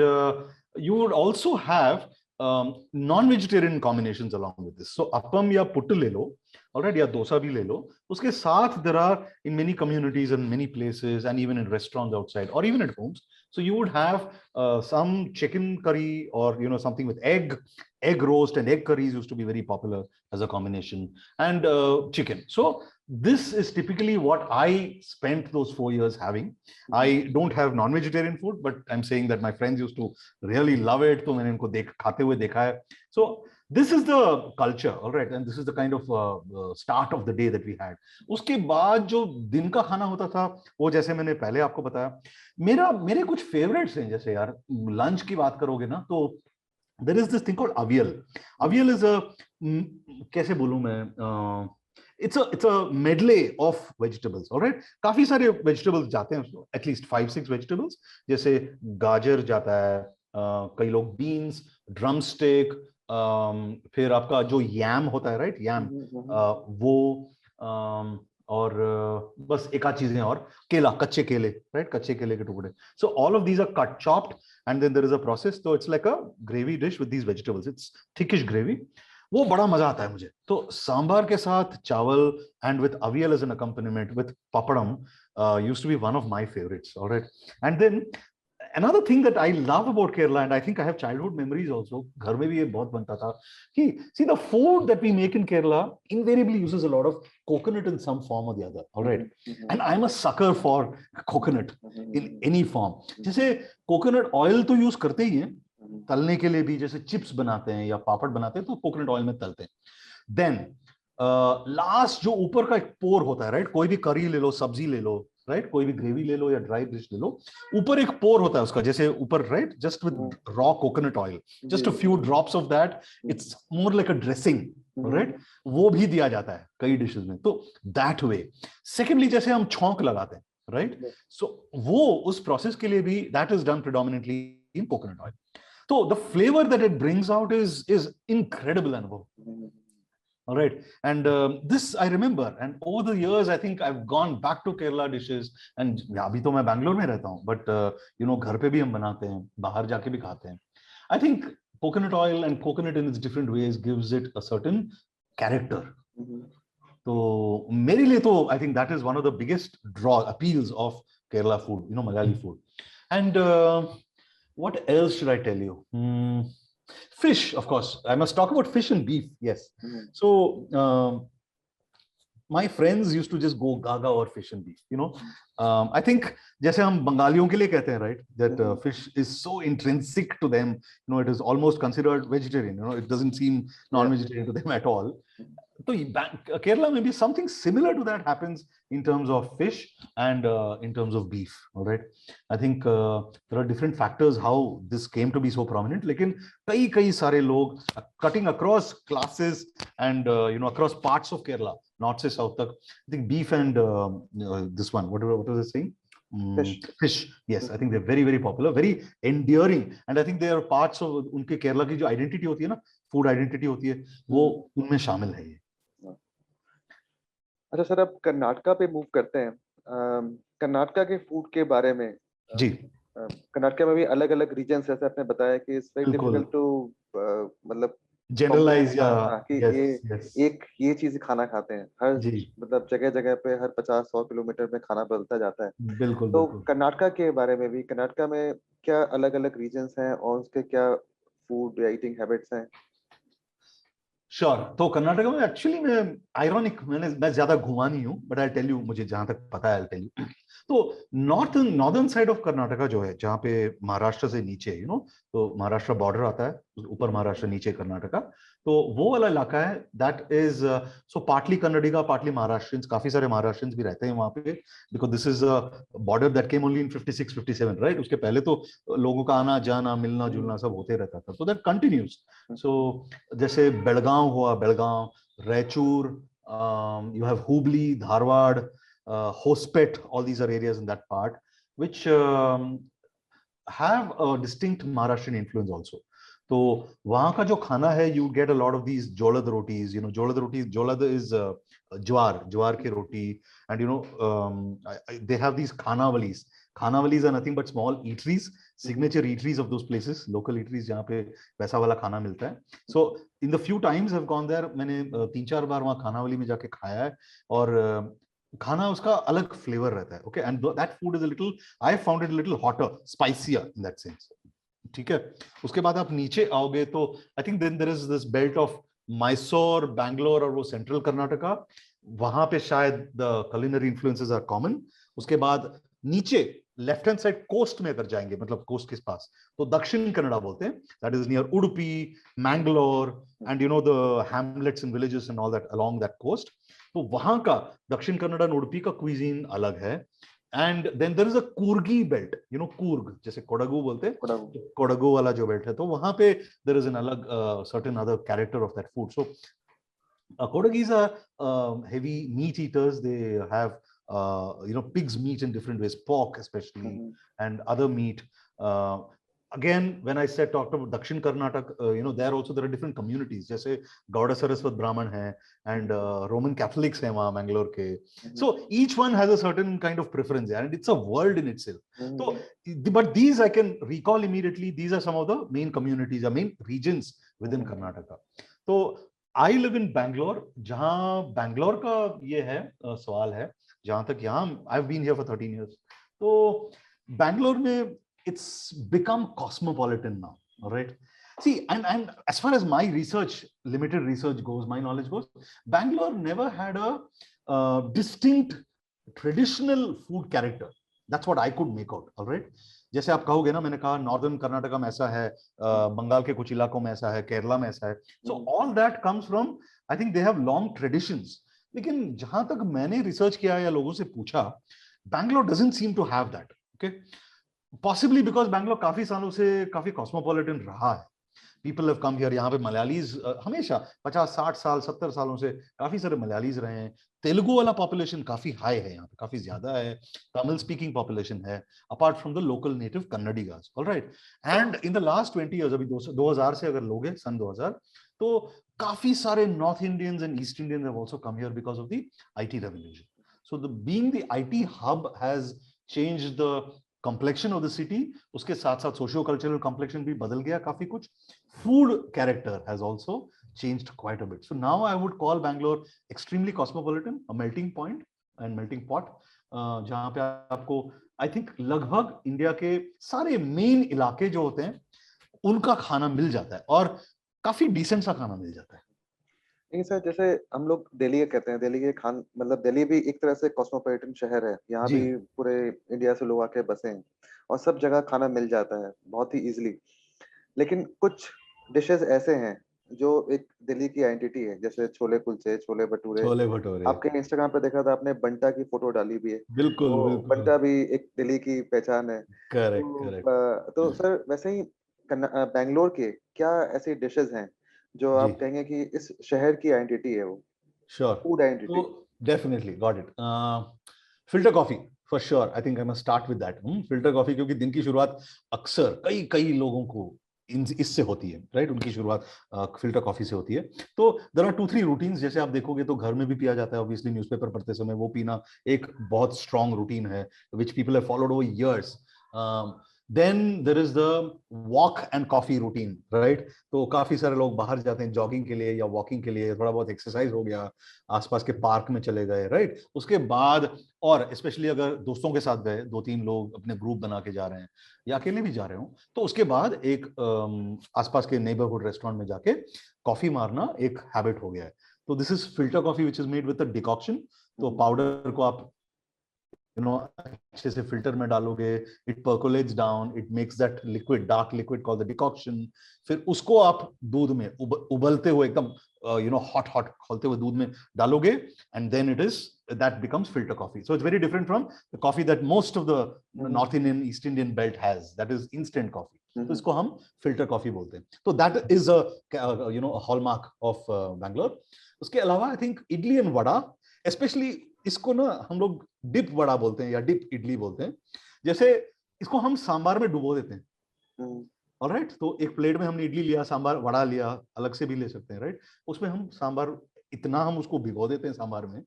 you would also have non-vegetarian combinations along with this. So appam या puttu ले लो, all right, या dosa भी ले लो. उसके साथ there are in many communities and many places and even in restaurants outside or even at homes. So you would have some chicken curry or something with egg roast, and egg curries used to be very popular as a combination, and chicken. So this is typically what I spent those 4 years having. I don't have non-vegetarian food, but I'm saying that my friends used to really love it. तो मैंने इनको खाते हुए देखा है. So this is the culture, all right, and this is the kind of start of the day that we had. उसके बाद जो दिन का खाना होता था, वो जैसे मैंने पहले आपको बताया, मेरे कुछ फेवरेट्स हैं. जैसे यार लंच की बात करोगे ना, तो there is this thing called avial. Avial is a कैसे बोलूं मैं, it's a medley of vegetables. All right, काफी सारे vegetables जाते हैं उसमें, at least 5-6 vegetables. जैसे गाजर जाता है, कई लोग beans, drumstick, फिर आपका जो yam होता है, right, yam, वो, और बस एक आध चीजें, और केला, कच्चे केले, right, कच्चे केले के टुकड़े. So all of these are cut, chopped, and then there is a process. So it's like a gravy dish with these vegetables. It's thickish gravy. वो बड़ा मजा आता है मुझे. तो सांभर के साथ चावल and with avial as an accompaniment with papadam used to be one of my favorites. All right. And then another thing that I love about Kerala, and I think I have childhood memories also, घर में भी ये बहुत बनता था, कि see, the food that we make in Kerala invariably uses a lot of coconut in some form or the other. All right. And I'm a sucker for coconut in any form. जैसे coconut oil तो use करते ही हैं तलने के लिए भी, जैसे chips बनाते हैं या पापड़ बनाते हैं तो कोकोनट ऑयल में तलते हैं. देन लास्ट जो ऊपर का एक पोर होता है, राइट, कोई भी करी ले लो, सब्जी ले लो, राइट, कोई भी ग्रेवी ले लो या ड्राई डिश ले लो, ऊपर एक पोर होता है उसका, जैसे ऊपर, right, just with raw coconut oil, just a few drops of that, it's more like a dressing, right, वो भी दिया जाता है कई डिशेस में. तो दैट वे. सेकेंडली, जैसे हम छौंक लगाते हैं, राइट, सो वो उस प्रोसेस के लिए भी that is done predominantly in coconut oil. So the flavor that it brings out is incredible, Anubhav. All right, and this I remember, and over the years I think I've gone back to Kerala dishes, and अभी तो मैं बैंगलोर में रहता हूँ, but घर पे भी हम बनाते हैं, बाहर जाके भी खाते हैं. I think coconut oil and coconut in its different ways gives it a certain character. तो मेरे लिए तो I think that is one of the biggest appeals of Kerala food, Malayali food. And what else should I tell you? Fish, of course. I must talk about fish and beef. Yes. So my friends used to just go gaga over fish and beef. I think जैसे हम बंगालियों के लिए कहते हैं, right, that fish is so intrinsic to them. It is almost considered vegetarian. It doesn't seem non-vegetarian to them at all. So Kerala, maybe something similar to that happens in terms of fish and in terms of beef. All right, I think there are different factors how this came to be so prominent. लेकिन कई सारे लोग cutting across classes and across parts of Kerala, north से south तक, I think beef and this one, what was I saying? Fish. Yes, I think they're very, very popular, very endearing, and I think they are parts of उनके केरला की जो identity होती है ना, food identity होती है, वो उनमें शामिल है ये. अच्छा सर, अब कर्नाटका पे मूव करते हैं. कर्नाटका के फूड के बारे में जी, कर्नाटका में भी अलग अलग रीजन्स, जैसे आपने बताया कि इट्स वेरी डिफिकल्ट टू मतलब जनरलाइज, या कि ये चीज खाना खाते हैं हर, मतलब जगह जगह पे हर 50-100 किलोमीटर में खाना बदलता जाता है. बिल्कुल. तो कर्नाटका के बारे में भी, कर्नाटका में क्या अलग अलग रीजन्स हैं और उसके क्या फूड या ईटिंग हैबिट्स हैं? श्योर. तो कर्नाटका में एक्चुअली मैं ज्यादा घुमा नहीं हूँ, बट आई टेल यू, मुझे जहां तक पता है आई टेल यू. तो नॉर्दर्न साइड ऑफ कर्नाटका जो है, जहाँ पे महाराष्ट्र से नीचे तो महाराष्ट्र बॉर्डर आता है, ऊपर महाराष्ट्र नीचे कर्नाटका, तो वो वाला इलाका है, that is so partly Kannadiga partly Maharashtrians, काफी सारे महाराष्ट्रियंस भी रहते हैं वहां पे, because this is a border that came only in 56 57, right? उसके पहले तो लोगों का आना जाना मिलना जुलना सब होते रहता था, सो दैट कंटिन्यूज। सो जैसे बेलगांव हुआ, Belgaum, Raichur, you have Hubli, Dharwad, Hospet, all these are areas in that part which have a distinct Maharashtrian influence also. तो वहाँ का जो खाना है, you get a lot of these jolad rotis, jolad rotis, jolad is ज्वार की रोटी, and they have these khanavalis. Khanavalis are nothing but small eateries, signature eateries of those places, local eateries जहाँ पे वैसा वाला खाना मिलता है. So in the few times I've gone there, मैंने 3-4 बार वहाँ खानावली में जाके खाया है, और खाना उसका अलग फ्लेवर रहता है. Okay, and that food is a little, I found it little hotter, spicier in that sense. ठीक है, उसके बाद आप नीचे आओगे तो I think then there is this belt of Mysore, Bangalore और वो सेंट्रल कर्नाटका, वहां पे शायद the culinary influences are common. उसके बाद नीचे लेफ्ट हैंड साइड कोस्ट में अगर जाएंगे, मतलब कोस्ट के पास, तो दक्षिण कन्नड़ा बोलते हैं, that is near Udupi, Mangalore, and the hamlets and villages and all that along that coast. तो वहां का दक्षिण कन्नड़ा एंड उडुपी का क्विजीन अलग है. And then there is a Coorgi belt, Coorg जैसे कोडागू बोलते हैं, कोडागू वाला जो बेल्ट है, तो वहां पे देयर इज एन अलग certain other character of that food. So Kodagis are heavy meat eaters. They have pig's meat in different ways, pork especially, and other meat. Again, when I talked about Dakshin Karnataka, there also there are different communities. जैसे Gauda Saraswat Brahman है, and Roman Catholics हैं वहाँ Mangalore के. So each one has a certain kind of preference, and it's a world in itself. So, but these I can recall immediately. These are some of the main communities, the main regions within Karnataka. So I live in Bangalore, जहाँ बैंगलोर का ये है सवाल है, जहाँ तक यहाँ I've been here for 13 years. तो बैंगलोर में it's become cosmopolitan now, all right? See, and as far as my research, limited research goes, my knowledge goes, Bangalore never had a distinct traditional food character. That's what I could make out, all right? जैसे आप कहोगे ना, मैंने कहा northern Karnataka में ऐसा है, बंगाल के कुछ इलाकों में ऐसा है, केरला में ऐसा है. So all that comes from, I think they have long traditions. लेकिन जहां तक मैंने रिसर्च किया या लोगों से पूछा, Bangalore doesn't seem to have that. Okay, possibly because Bangalore काफी सालों से काफी कॉस्मोपॉलिटन रहा है. People have come here. यहाँ पे मलयालीज हमेशा 50-60 साल 70 सालों से काफी सारे मलयालीज रहे हैं. तेलुगु वाला पॉपुलेशन काफी हाई है यहाँ पे, काफी ज्यादा है. तमिल स्पीकिंग पॉपुलेशन है, apart from the local native Kannadigas, alright. And in the last 20 years, अभी 2000 से अगर लोगे, सन 2000, तो काफी सारे north Indians and east Indians have also come here because of the IT revolution. So the being the IT hub has changed the complexion of the city. उसके साथ साथ सोशियो कल्चरल complexion भी बदल गया काफी कुछ. Food character has also changed quite a bit. So now I would call Bangalore extremely cosmopolitan, a melting point and melting pot, जहाँ पे आपको I think लगभग इंडिया के सारे मेन इलाके जो होते हैं उनका खाना मिल जाता है, और काफी डिसेंट सा खाना मिल जाता है. नहीं सर, जैसे हम लोग दिल्ली कहते हैं, दिल्ली के मतलब दिल्ली भी एक तरह से कॉस्मोपॉलिटन शहर है. यहाँ भी पूरे इंडिया से लोग आके बसे हैं, और सब जगह खाना मिल जाता है बहुत ही इजीली. लेकिन कुछ डिशेस ऐसे हैं जो एक दिल्ली की आइडेंटिटी है, जैसे छोले कुलचे, छोले भटूरे. आपके इंस्टाग्राम पे देखा था आपने, बंटा की फोटो डाली भी है. बिल्कुल, तो बिल्कुल. बंटा भी एक दिल्ली की पहचान है. Correct, correct. तो सर वैसे ही बैंगलोर के क्या ऐसी डिशेस हैं जो आप कहेंगे कि इस शहर की आइडेंटिटी है? वो sure, food identity. Definitely got it. Filter coffee for sure. I think I must start with that. Filter coffee, क्योंकि दिन की शुरुआत अक्सर कई लोगों को इससे होती है, राइट? उनकी शुरुआत फिल्टर कॉफी से होती है. तो देयर आर 2-3 रूटीन्स. जैसे आप देखोगे तो घर में भी पिया जाता है, ऑब्वियसली न्यूज़पेपर पढ़ते समय वो पीना एक बहुत स्ट्रॉन्ग रूटीन है, which people have followed over years. Then there is the walk and coffee routine, right? तो काफी सारे लोग बाहर जाते हैं जॉगिंग के लिए या वॉकिंग के लिए, थोड़ा बहुत एक्सरसाइज हो गया, आसपास के पार्क में चले गए, राइट? उसके बाद, और स्पेशली अगर दोस्तों के साथ गए, 2-3 लोग अपने ग्रुप बना के जा रहे हैं या अकेले भी जा रहे हो, तो उसके बाद एक आसपास के नेबरहुड रेस्टोरेंट में जाके कॉफी मारना एक हैबिट हो गया है. तो this is filter coffee which is made with a decoction. तो पाउडर को आप यू नो अच्छे से फिल्टर में डालोगे, it percolates down, it makes that liquid, dark liquid called the decoction. फिर उसको आप दूध में उबलते हुए एकदम हॉट खोलते हुए दूध में डालोगे, and then it is that becomes filter coffee. So it's very different from the coffee that most of the North Indian, East Indian belt has, that is instant coffee. तो इसको हम filter coffee बोलते हैं. तो that is a hallmark of Bangalore. उसके अलावा I think idli and vada, especially इसको ना हम लोग dip vada बोलते हैं या dip idli बोलते हैं. जैसे इसको हम सांबार में डुबो देते हैं. ऑलराइट, तो एक प्लेट में हमने इडली लिया, सांबार, वड़ा लिया, अलग से भी ले सकते हैं, राइट. उसमें हम सांबार, इतना हम उसको भिगो देते हैं सांबार में,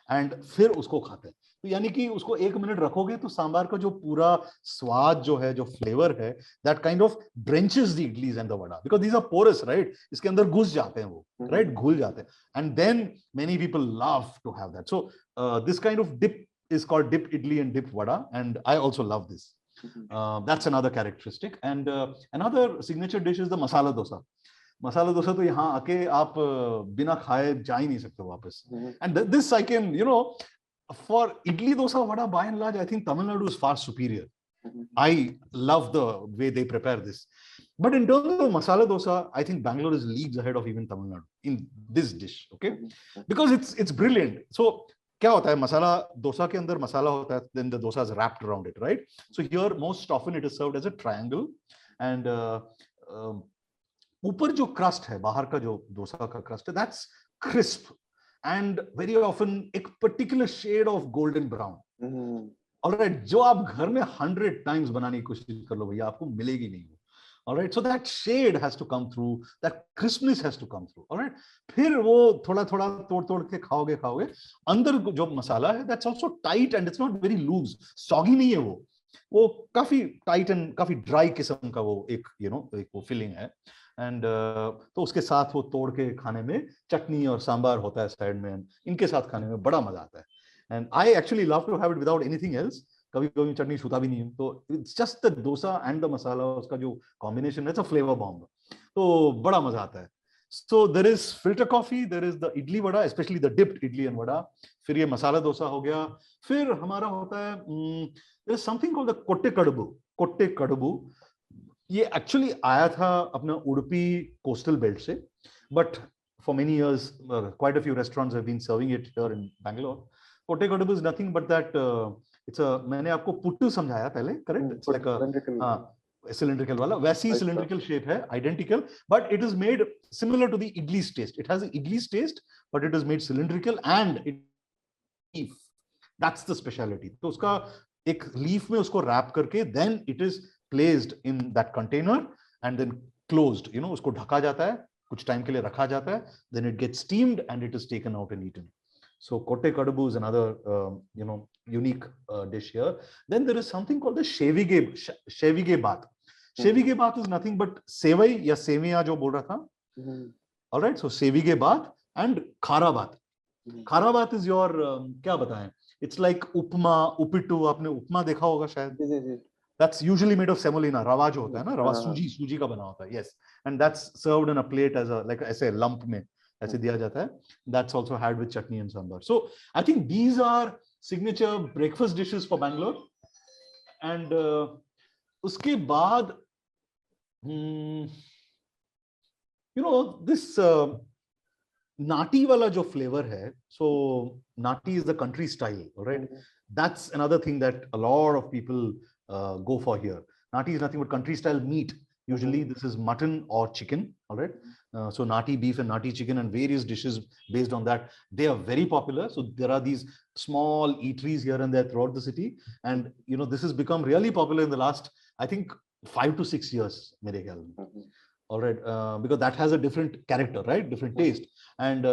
एंड फिर उसको खाते हैं. तो यानी कि उसको 1 मिनट रखोगे तो सांबार का जो पूरा स्वाद जो है, जो फ्लेवर है, that kind of drenches the idlis and the vada, because these are porous, right. इसके अंदर घुस जाते हैं वो, राइट, घुल जाते हैं, and then many people love to have that. So this kind of dip is called dip idli and dip vada, and I also love this. That's another characteristic. And another signature dish is the masala dosa. Masala dosa तो यहाँ आके आप बिना खाए जा ही नहीं सकते वापस. And this I can, for idli dosa vada, by and large, I think Tamil Nadu is far superior. I love the way they prepare this. But in terms of masala dosa, I think Bangalore is leagues ahead of even Tamil Nadu in this dish, okay? Because it's brilliant. So क्या होता है, मसाला डोसा के अंदर मसाला होता है, then the dosa is wrapped around it, right? So here most often it is served as a triangle, and ऊपर जो crust है, बाहर का जो डोसा का क्रस्ट है, that's crisp and very often एक particular shade of golden brown. Alright, जो आप घर में 100 times बनाने की कोशिश कर लो भैया, आपको मिलेगी नहीं. Alright, so that shade has to come through, that crispness has to come through. Alright, फिर वो थोड़ा थोड़ा तोड़ के खाओगे. अंदर जो मसाला है, that's also tight and it's not very loose, soggy नहीं है वो काफी tight and काफी dry किस्म का वो एक वो feeling है. एंड तो उसके साथ वो तोड़ के खाने में चटनी और सांबार होता है साइड में, इनके साथ खाने में बड़ा मजा आता है. And I actually love to have it without anything else. कभी चटनी छूता भी नहीं हूँ, तो it's just the dosa and the masala, उसका जो कॉम्बिनेशन है, इट्स अ फ्लेवर बॉम्ब, तो बड़ा मजा आता है. So there is filter coffee, there is the idli vada, specially the dipped idli and vada. फिर ये मसाला डोसा हो गया. फिर हमारा होता है there is something called the kotte kadubu. ये एक्चुअली आया था अपना उडुपी कोस्टल बेल्ट से, but for many years quite a few restaurants have been serving it here in Bangalore. Kotte kadubu is nothing but that it's a, मैंने आपको पुट्टू समझाया पहले, correct? It's like a cylindrical वाला, वैसी सिलिंड्रिकल शेप है, identical, but it is made similar to the idli's taste. It has the idli's taste, but it is made cylindrical and it leaf, that's the speciality. तो उसका एक leaf में उसको wrap करके then it is placed in that container and then closed, उसको ढका जाता है, कुछ टाइम के लिए रखा जाता है, then it gets steamed and it is taken out and eaten. So kotte kadbu is another unique dish here. Then there is something called the shevige baat. Shevige baat is nothing but sevai या सेविया जो बोल रहा था. All right, so shevige baat and khara baat. Khara baat is your क्या बताएं, it's like उपमा, उपीटू. आपने उपमा देखा होगा शायद. That's usually made of semolina, रवा जो होता है ना, रवा सूजी का बना होता है. Yes, and that's served in a plate as a like ऐसे lump में ऐसे दिया जाता है. That's also had with chutney and sambar. So I think these are signature breakfast dishes for Bangalore. And उसके बाद this nati वाला जो flavor है, so nati is the country style, right? That's another thing that a lot of people go for here. Nati is nothing but country style meat. Usually this is mutton or chicken. All right. So nati beef and nati chicken and various dishes based on that. They are very popular. So there are these small eateries here and there throughout the city. And this has become really popular in the last, I think, 5 to 6 years. Mere khayal mein. All right. Because that has a different character, right? Different taste. And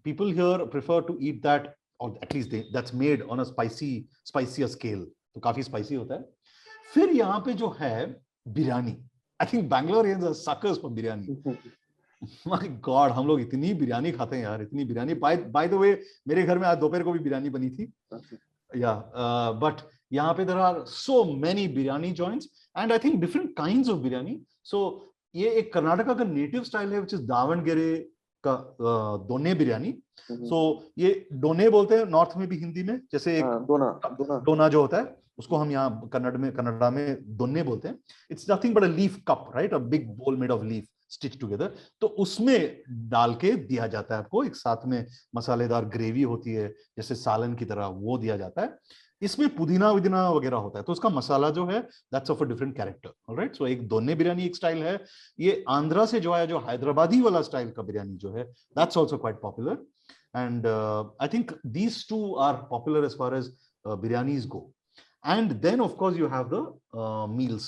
people here prefer to eat that, or at least that's made on a spicier scale. तो काफी spicy होता है. फिर यहाँ पे जो है biryani, I think Bangaloreans are suckers for biryani. My god, हम लोग इतनी बिरयानी खाते हैं यार, इतनी बिरयानी. बाय द वे, मेरे घर में आज दोपहर को भी बिरयानी बनी थी. बट यहाँ पे there are so many biryani joints and I think different kinds of biryani. So ये एक कर्नाटका का नेटिव स्टाइल है, व्हिच इज दावणगेरे का दोने बिरयानी। सो ये डोने बोलते हैं नॉर्थ में भी हिंदी में, जैसे एक दोना दोना डोना जो होता है उसको हम यहाँ कन्नड़ा में दोने बोलते हैं। It's nothing but a leaf cup, right, a big bowl made of leaf stitch together. तो उसमें डाल के दिया जाता है आपको, एक साथ में मसालेदार ग्रेवी होती है जैसे सालन की तरह, वो दिया जाता है। इसमें पुदीना विदीना वगैरह होता है, तो उसका मसाला जो है that's of a different character, alright. So एक दोने बिरयानी एक स्टाइल है। ये आंध्रा से जो है, जो हैदराबादी वाला स्टाइल का बिरयानी जो है, that's also quite popular. And I think these two are popular as far as biryanis go. And then of course you have the meals.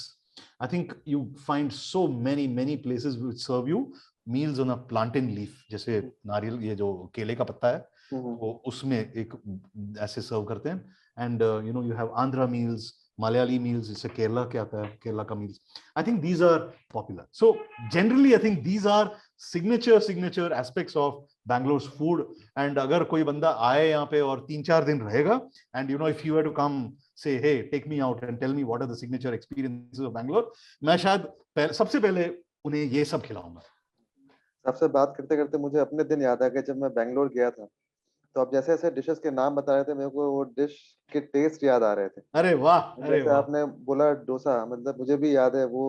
I think you find so many places which serve you meals on a plantain leaf, जैसे नारियल, ये जो केले का पत्ता है, वो उसमें एक ऐसे सर्व करते हैं। And you know, you have Andhra meals, Malayali meals, जैसे केरला के आता है, केरला का meals. I think these are popular. So generally I think these are signature aspects of Bangalore food. And अगर कोई बंदा आए यहाँ पे और 3-4 दिन रहेगा, and you know if you have to come say hey take me out and tell me what are the signature experiences of Bangalore, मैं शायद सबसे पहले उन्हें ये सब खिलाऊंगा। आपसे बात करते करते मुझे अपने दिन याद आ गए जब मैं बैंगलोर गया था। तो आप जैसे जैसे डिशेस के नाम बता रहे थे, मेरे को वो डिश के टेस्ट याद आ रहे थे। अरे वाह, अरे जैसे वाह, आपने बोला डोसा, मतलब मुझे भी याद है वो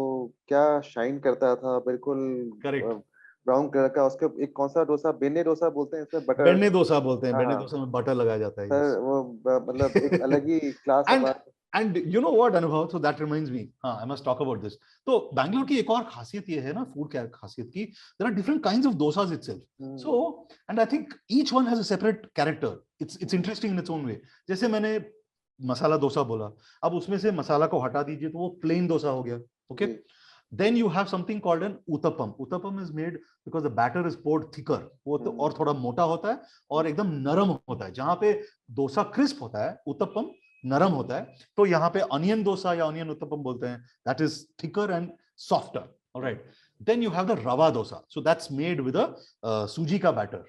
क्या शाइन करता था, बिल्कुल करेक्ट। ब्राउन कलर का। उसके एक कौन सा डोसा, बेने डोसा बोलते हैं, इसमें बटर। बेन्ने डोसा बोलते हैं, बेन्ने हाँ डोसा में बटर लगाया जाता है, यस। सर, वो मतलब एक अलग ही क्लास एंड हमारा। एंड यू नो व्हाट अनुभव, सो दैट रिमाइंड्स मी, हाँ, I must talk about this. तो बैंगलोर की एक और खासियत ये है ना, फूड क्या खासियत की, there are different kinds of dosas itself. So and I think each one has a separate character. It's interesting in its own way. जैसे मैंने मसाला डोसा बोला, अब उसमें से मसाला को हटा दीजिए तो वो प्लेन डोसा हो गया, okay. Then you have something called an uttapam. Uttapam is made because the batter is poured thicker. वो तो और थोड़ा मोटा होता है और एकदम नरम होता है। जहां पे डोसा क्रिस्प होता है, उत्तपम नरम होता है। तो यहाँ पे अनियन डोसा या अनियन उत्तपम बोलते हैं, that is thicker and softer. All right. Then you have the rava dosa. So that's made with a सूजी का बैटर।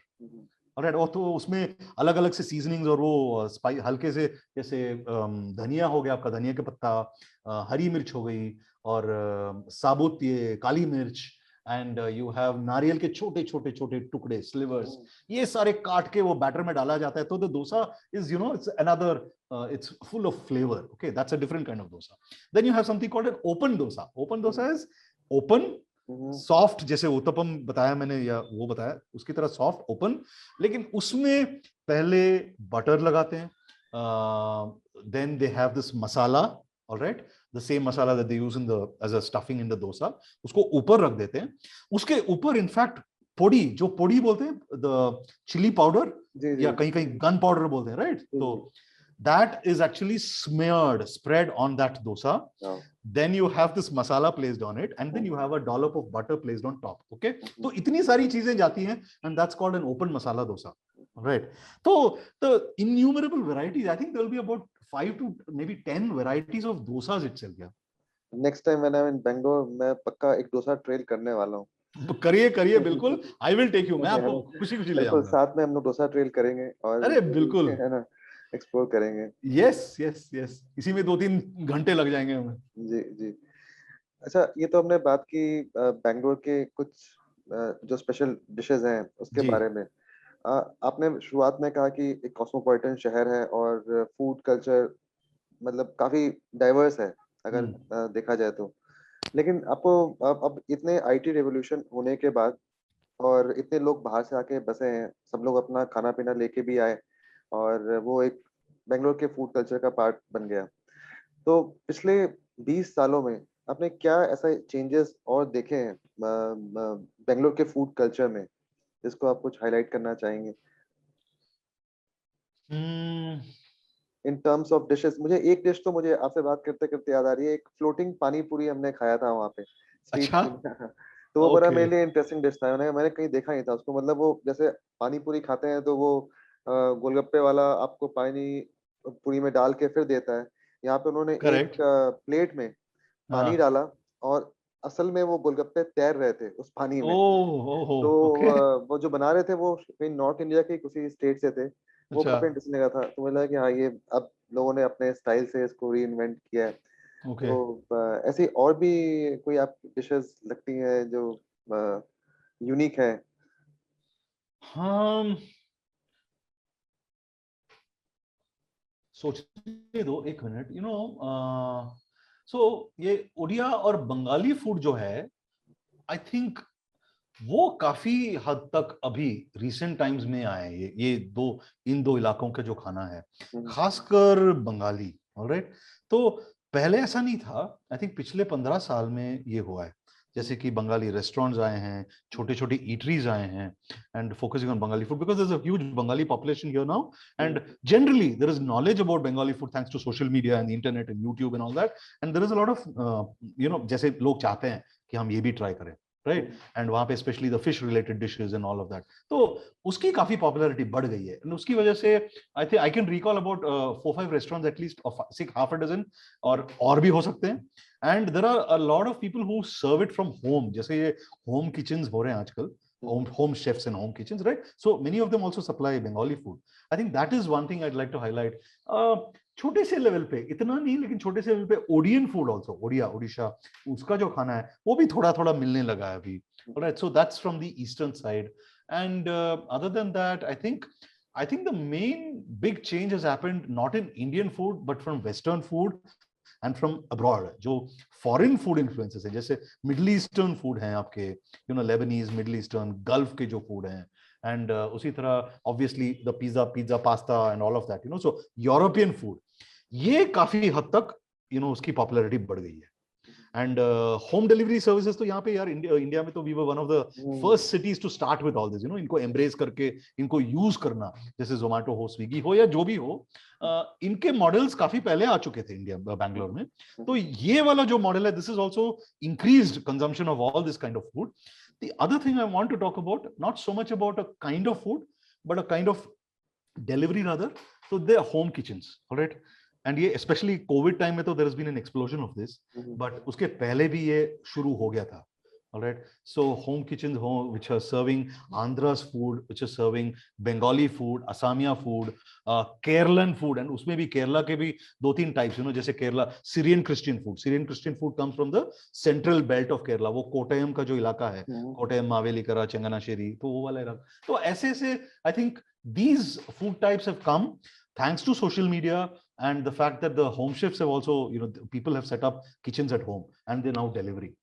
ऑलराइट। और तो उसमें अलग अलग से सीजनिंग्स और वो स्पाइस हल्के से, जैसे धनिया हो गया आपका, धनिया के पत्ता, हरी मिर्च हो गई, और साबुत ये काली मिर्च, एंड यू हैव नारियल के छोटे छोटे छोटे टुकड़े, स्लिवर्स, ये सारे काट के वो बैटर में डाला जाता है। तो the dosa is, you know, it's another, it's full of flavor. Okay, that's a different kind of dosa. Then you have something called an open dosa. Open dosa is open, soft, जैसे उत्तपम बताया मैंने या वो बताया उसकी तरह सॉफ्ट ओपन, लेकिन उसमें पहले बटर लगाते हैं, then they have this masala, alright, the same masala that they use in the as a stuffing in the dosa, उसको ऊपर रख देते हैं। उसके ऊपर इनफैक्ट पोड़ी, जो पोड़ी बोलते हैं, द चिली पाउडर, या कहीं कहीं गन पाउडर बोलते हैं, राइट। तो that is actually spread on that dosa. Then you have this masala placed on it, and then you have a dollop of butter placed on top. Okay, तो इतनी सारी चीजें जाती हैं, and that's called an open masala dosa, right? So the innumerable varieties, I think there will be about 5 to maybe 10 varieties of dosas itself. Yeah, next time when I'm in Bangalore, मैं पक्का एक dosa trail करने वाला हूँ। करिए करिए, बिल्कुल, I will take you, मैं आपको खुशी खुशी ले बिल्कुल, जाऊंगा। साथ में हम लोग डोसा ट्रेल करेंगे और अरे बिल्कुल, है ना, एक्सप्लोर करेंगे। यस यस यस, इसी में 2-3 घंटे लग जाएंगे हमें। जी जी। अच्छा, ये तो हमने बात की बैंगलोर के कुछ जो स्पेशल डिशेस हैं उसके जी। बारे में। आपने शुरुआत में कहा कि एक कॉस्मोपॉलिटन शहर है और फूड कल्चर मतलब काफी डाइवर्स है अगर देखा जाए तो। लेकिन आपको अब इतने आईटी रेवोल्यूशन होने के बाद और इतने लोग बाहर से आके बसे हैं, सब लोग अपना खाना पीना लेके भी आए और वो एक बेंगलोर के फूड कल्चर का पार्ट बन गया। तो पिछले 20 सालों में आपने क्या ऐसा चेंजेस और देखे हैं बेंगलोर के फूड कल्चर में, जिसको आप कुछ हाईलाइट करना चाहेंगे इन टर्म्स ऑफ डिशेस? मुझे एक डिश तो मुझे आपसे बात करते करते याद आ रही है, एक फ्लोटिंग पानी पूरी हमने खाया था वहाँ पे स्ट्रीट अच्छा, फूड। तो वो बड़ा ओके, मेरे लिए इंटरेस्टिंग डिश था, मैंने कहीं देखा नहीं था उसको। मतलब वो जैसे पानी पूरी खाते हैं तो वो गोलगप्पे वाला आपको पानी पूरी में डाल के फिर देता है, यहाँ पे उन्होंने एक करेक्ट, प्लेट में पानी हाँ, डाला और असल में वो गोलगप्पे तैर रहे थे उस पानी में। ओह तो ओके, वो जो बना रहे थे वो कहीं नॉर्थ इंडिया के किसी स्टेट से थे। वो अच्छा, काफी इंटरेस्टिंग लगा था, तो मुझे लगा कि हाँ, ये अब लोगों ने अपने स्टाइल से इसको री इन्वेंट किया है। ओके। तो ऐसी और भी कोई आप डिशेस लगती हैं जो यूनिक है? हाँ, सोचने दो एक मिनट। सो ये उड़िया और बंगाली फूड जो है, आई थिंक वो काफी हद तक अभी रिसेंट टाइम्स में आए हैं। ये दो, इन दो इलाकों के जो खाना है, खासकर बंगाली। ऑलराइट। तो पहले ऐसा नहीं था। आई थिंक पिछले 15 साल में ये हुआ है। जैसे कि बंगाली रेस्टोरेंट्स आए हैं, छोटे छोटे ईटरीज आए हैं, and focusing on Bengali food because there is a huge Bengali population here now, and generally there is knowledge about Bengali food thanks to social media and the internet and YouTube and all that, and there is a lot of जैसे लोग चाहते हैं कि हम ये भी try करें, right. And वहां पे specially the fish related dishes and all of that, तो उसकी काफी पॉपुलैरिटी बढ़ गई है। एंड उसकी वजह से I think I can recall about 4-5 restaurants at least, six half a dozen, और भी हो सकते हैं। And there are a lot of people who serve it from home. जैसे ये होम किचन्स हो रहे हैं आजकल, home chefs and home kitchens, right? So many of them also supply Bengali food. I think that is one thing I'd like to highlight. छोटे से level पे, इतना नहीं लेकिन छोटे से लेवल पे, ओडियन फूड आल्सो, उड़ीसा, उसका जो खाना है वो भी थोड़ा थोड़ा मिलने लगा है अभी। Alright, so that's from the eastern side. And other than that, I think the main big change has happened not in Indian food but from Western food and from abroad, जो फॉरेन फूड इन्फ्लुएंसेस है, जैसे middle eastern food है आपके, Lebanese, middle eastern, gulf के जो food हैं, and उसी तरह obviously the pizza pasta and all of that, so European food, ये काफी हद तक उसकी पॉपुलैरिटी बढ़ गई है। एंड होम डिलीवरी सर्विसेज तो यहाँ पे यार इंडिया में तो we were one of the first cities to start with all this, इनको एम्ब्रेस करके, इनको यूज करना, जैसे जोमेटो हो, स्विगी हो, या जो भी हो, इनके मॉडल्स काफी पहले आ चुके थे इंडिया, बैंगलोर में। तो ये वाला जो मॉडल है, this is also increased consumption of all this kind of food. The other thing I want to talk about, not so much about a kind of food, but a kind of delivery rather. So they are home kitchens, all right? And ये especially COVID time में तो there has been an explosion of this, but उसके पहले भी ये शुरू हो गया था, all right? So home kitchens which are serving Andhra's food, which are serving Bengali food, Assamia food, Kerala food, and उसमें भी केरला के भी 2-3 types, जैसे Kerala Syrian Christian food comes from the central belt of Kerala, वो कोटयम का जो इलाका है, कोटयम, मावेलीकरा, चंगनाशेरी, तो वो वाला इलाका। तो ऐसे ऐसे I think these food types have come thanks to social media and the fact that the home chefs have also, people have set up kitchens at home and they're now delivering.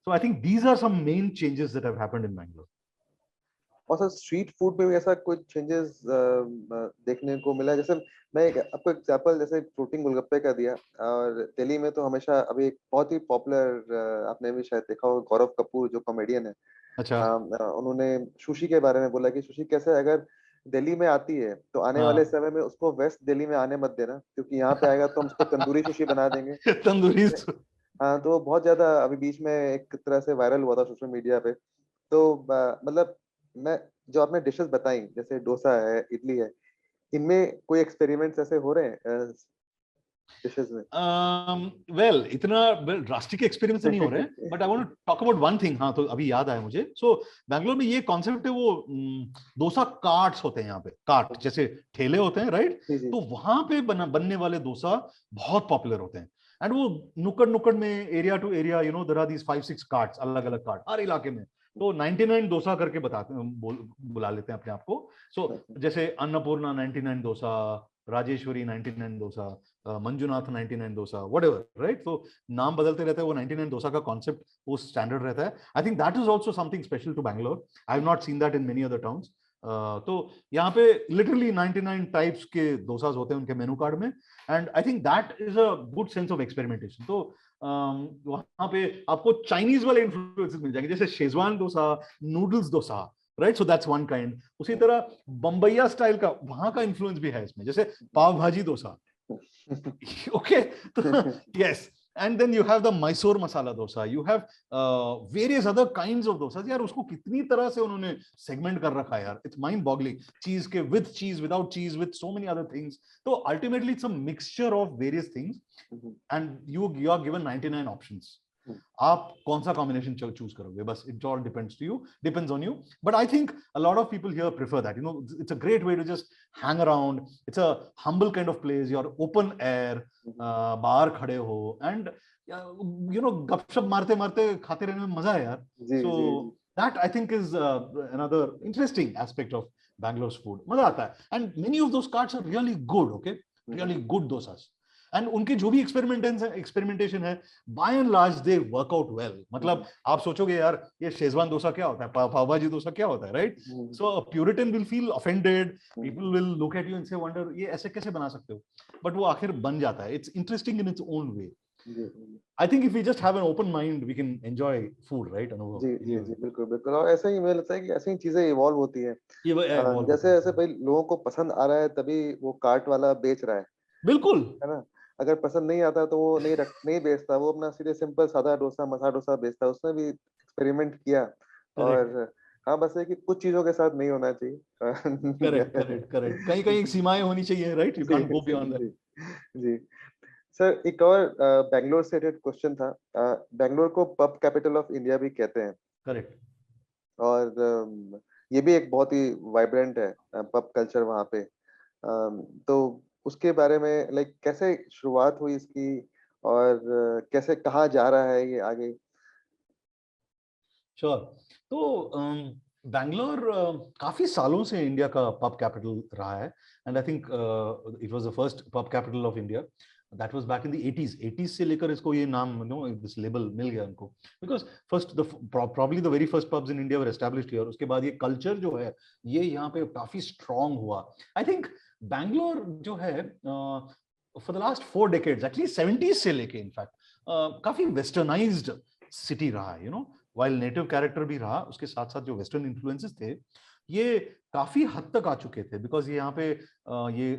So I think these are some main changes that have happened in Bangalore. और sir street food में भी ऐसा कुछ changes देखने को मिला? जैसे मैं आपको एग्जांपल, जैसे फ्लोटिंग गोलगप्पे का दिया, और दिल्ली में तो हमेशा अभी एक बहुत ही पॉपुलर, आपने भी शायद देखा हो, गौरव कपूर जो कॉमेडियन है, अच्छा, उन्होंने सुशी के बारे में बोला कि सुशी कैसे अगर दिल्ली में आती है तो आने वाले समय में उसको वेस्ट दिल्ली में आने मत देना, क्योंकि यहाँ पे आएगा तो हम उसको तंदूरी सुशी बना देंगे। तंदूरी। हाँ, तो बहुत ज्यादा अभी बीच में एक तरह से वायरल हुआ था सोशल मीडिया पे। तो मतलब मैं, जो आपने डिशेस बताई जैसे डोसा है, इडली है, इनमें कोई एक्सपेरिमेंट्स ऐसे हो रहे हैं डिशेस में? वेल इतना ड्रास्टिक एक्सपीरियंस नहीं हो रहे हैं, but I want to talk about one thing. हाँ, तो अभी याद आया मुझे। सो बैंगलोर में ये कॉन्सेप्ट है, वो डोसा कार्ट्स होते हैं यहाँ पे, कार्ट जैसे ठेले होते हैं, राइट? तो वहां पे बनने वाले डोसा बहुत पॉपुलर होते हैं, एंड वो नुक्कड़ नुक्कड़ में, area to area, there are these 5-6 carts, अलग अलग कार्ट हर इलाके में। तो 99 डोसा करके बताते हैं, बुला लेते हैं अपने आप को। सो जैसे अन्नपूर्णा 99 डोसा, राजेश्वरी 99 डोसा, मंजुनाथ 99 डोसा, व्हाटएवर, राइट? तो नाम बदलते रहते हैं, वो 99 डोसा का कॉन्सेप्ट वो स्टैंडर्ड रहता है। I think that is also something special to Bangalore. I have not seen that in many other towns. तो यहाँ पे लिटरली 99 टाइप्स के डोसाज होते हैं उनके मेनू कार्ड में, and I think that is a good sense of experimentation. तो वहां पे आपको चाइनीज वाले इन्फ्लुएंसेस मिल जाएंगे, जैसे Schezwan dosa, noodles dosa, right? So that's one kind. उसी तरह बम्बैया स्टाइल का वहां का इन्फ्लुएंस भी है इसमें, जैसे पाव भाजी dosa. Okay, yes, and then you have the Mysore masala dosa, you have various other kinds of dosas. यार उसको कितनी तरह से उन्होंने सेगमेंट कर रखा है यार, it's mind boggling. चीज के, with cheese, without cheese, with so many other things. तो ultimately it's a mixture of various things, and you are given 99 options. आप कौन सा कॉम्बिनेशन चूज करोगे, बस it all depends on you. But I think a lot of people here prefer that, it's a great way to just hang around, it's a humble kind of place, you are open air, बाहर खड़े हो, and गपशप मारते मारते खाते रहने में मजा है यार। सो that I think is another interesting aspect of Bangalore's food. मजा आता है, and many of those carts are really good, okay, really good dosas. And उनके जो भी एक्सपेरिमेंटेशन है, by and large they work out well. मतलब आप सोचोगे यार ये शेजवान डोसा क्या होता है, पाव भाजी डोसा क्या होता है, right? So a Puritan will feel offended. People will look at you and say, wonder ये ऐसे कैसे बना सकते हो? But वो आखिर बन जाता है. It's interesting in its own way. I think if we just have an open mind, we can enjoy food, right? जी जी जी, बिल्कुल बिल्कुल. और ऐसे ही मुझे लगता है कि ऐसी ही चीजें इवॉल्व होती हैं. जैसे ऐसे भाई लोगों को पसंद आ रहा है तभी वो कार्ट वाला बेच रहा है. बिल्कुल, है ना. अगर पसंद नहीं आता तो वो नहीं बेचता, वो अपना सीधे सिंपल सादा डोसा मसाला डोसा बेचता है. उसने भी एक्सपेरिमेंट किया. और हाँ, बस है कि कुछ चीजों के साथ नहीं होना चाहिए. करेक्ट. कहीं सीमाएं होनी चाहिए, right? You can't go beyond that. जी सर, एक और बैंगलोर से रिलेटेड क्वेश्चन था. बैंगलोर को पब कैपिटल ऑफ इंडिया भी कहते हैं. करेक्ट. और ये भी एक बहुत ही वाइब्रेंट है पब कल्चर वहाँ पे. तो उसके बारे में लाइक कैसे शुरुआत हुई इसकी, और कैसे कहाँ जा रहा है ये आगे? श्योर. तो बैंगलोर काफी सालों से इंडिया का पब कैपिटल रहा है, and I think it was the first pub capital of India. That was back in the 80s से लेकर इसको ये नाम, this label मिल गया उनको, because first probably the very first pubs in India were established here. उसके बाद ये culture जो है ये यहाँ पे काफी strong हुआ. I think Bangalore जो है for the last 4 decades, actually 70s से लेके in fact काफी westernized city रहा है, while native character भी रहा, उसके साथ साथ जो western influences थे ये काफी हद तक आ चुके थे, बिकॉज यहाँ पे ये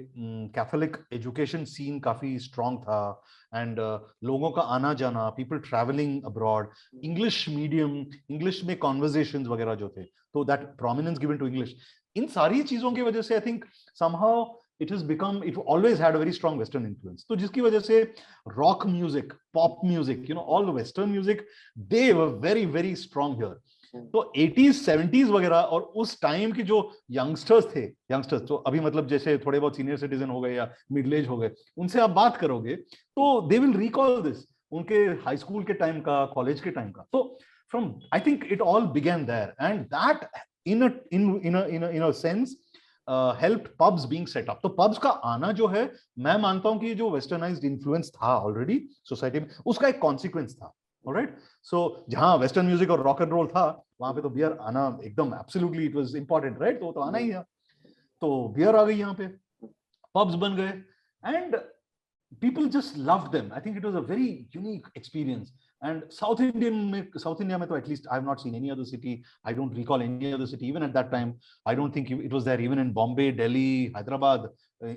कैथोलिक एजुकेशन सीन काफी स्ट्रॉन्ग था, एंड लोगों का आना जाना, people travelling abroad, English medium, English में कॉन्वर्जेशंस वगैरह जो थे, तो that prominence given to English, इन सारी चीजों की वजह से I think somehow it always had a very strong western influence. तो जिसकी वजह से rock music, pop music, all the western music, they were very very strong here. तो 80s 70s वगैरह, और उस टाइम के जो यंगस्टर्स तो अभी मतलब जैसे थोड़े बहुत सीनियर सिटीजन हो गए या मिडिल एज हो गए, उनसे आप बात करोगे तो दे विल रिकॉल दिस, उनके हाई स्कूल के टाइम का, कॉलेज के टाइम का. तो from I think it all began there, and that in a sense helped pubs being set up. तो pubs का आना जो है, मैं मानता हूं कि जो वेस्टर्नाइज्ड इन्फ्लुएंस था ऑलरेडी सोसाइटी में, उसका एक कॉन्सिक्वेंस था. ऑलराइट. सो जहां वेस्टर्न म्यूजिक और रॉक एंड रोल था, वहां पे तो बियर आना एकदम absolutely it was important, right? तो आना ही है. तो बियर आ गई यहाँ पे, पब्स बन गए, and people just loved them. I think it was a very unique experience. And South India mein to, at least I have not seen any other city. I don't recall any other city even at that time. I don't think it was there even in Bombay, Delhi, Hyderabad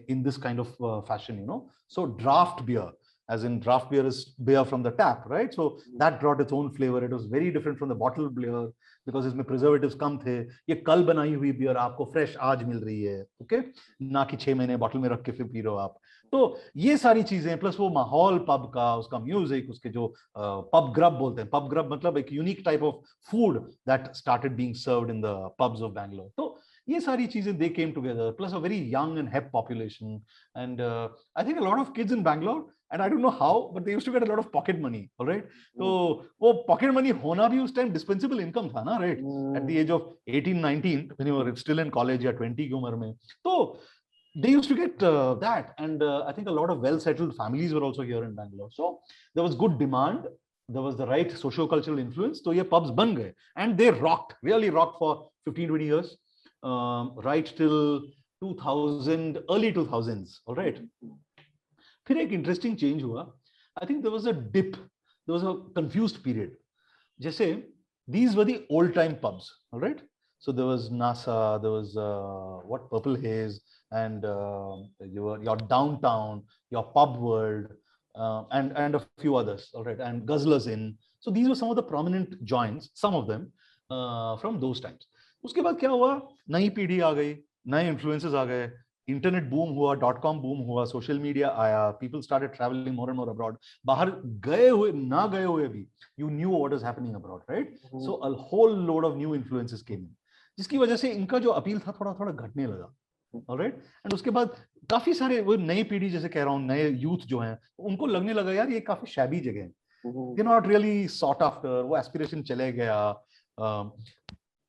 in this kind of fashion, So draft beer, as in draft beer is beer from the tap, right? So that brought its own flavor. It was very different from the bottled beer because इसमें preservatives कम थे. ये कल बनाई हुई beer आपको fresh आज मिल रही है, okay? ना कि 6 महीने बॉटल में रख के फिर पी रहे हो आप. तो ये सारी चीजें, प्लस वो माहौल पब का, उसका म्यूजिक, उसके जो पब ग्रब बोलते हैं, पब ग्रब मतलब एक unique type of food that started being served in the pubs of Bangalore. तो ये सारी चीजें they came together, plus a very young and hip population, and I think a lot of kids in Bangalore, and I don't know how, but they used to get a lot of pocket money, all right? So वो pocket money होना भी उस time dispensable income था ना, right? At the age of 18 19 when you were still in college या 20 की उम्र में, तो they used to get that, and I think a lot of well settled families were also here in Bangalore, so there was good demand, there was the right socio-cultural influence, so ये pubs बन गए, and they really rocked for 15-20 years, right till 2000, early 2000s, all right? फिर एक interesting change हुआ. I think there was a dip, there was a confused period. जैसे these were the old time pubs, all right? So there was NASA, there was what, Purple Haze, and your Downtown, your Pub World, and a few others, all right, and Guzzlers Inn. So these were some of the prominent joints, some of them from those times. उसके बाद क्या हुआ, नई पीढ़ी आ गई, नए influences आ गए, इंटरनेट बूम हुआ, .com बूम हुआ, सोशल मीडिया आया, people started travelling more and more abroad. बाहर गए हुए ना गए हुए भी, you knew what is happening abroad, right? So a whole load of new influences came in, जिसकी वजह से इनका जो अपील था थोड़ा थोड़ा घटने लगा, ऑलराइट? एंड उसके बाद काफी सारे वो नई पीढ़ी, जैसे कह रहा हूँ, नए यूथ जो हैं, उनको लगने लगा यार ये काफी शैबी जगह है, they not really sought after, वो एस्पिरेशन चले गया,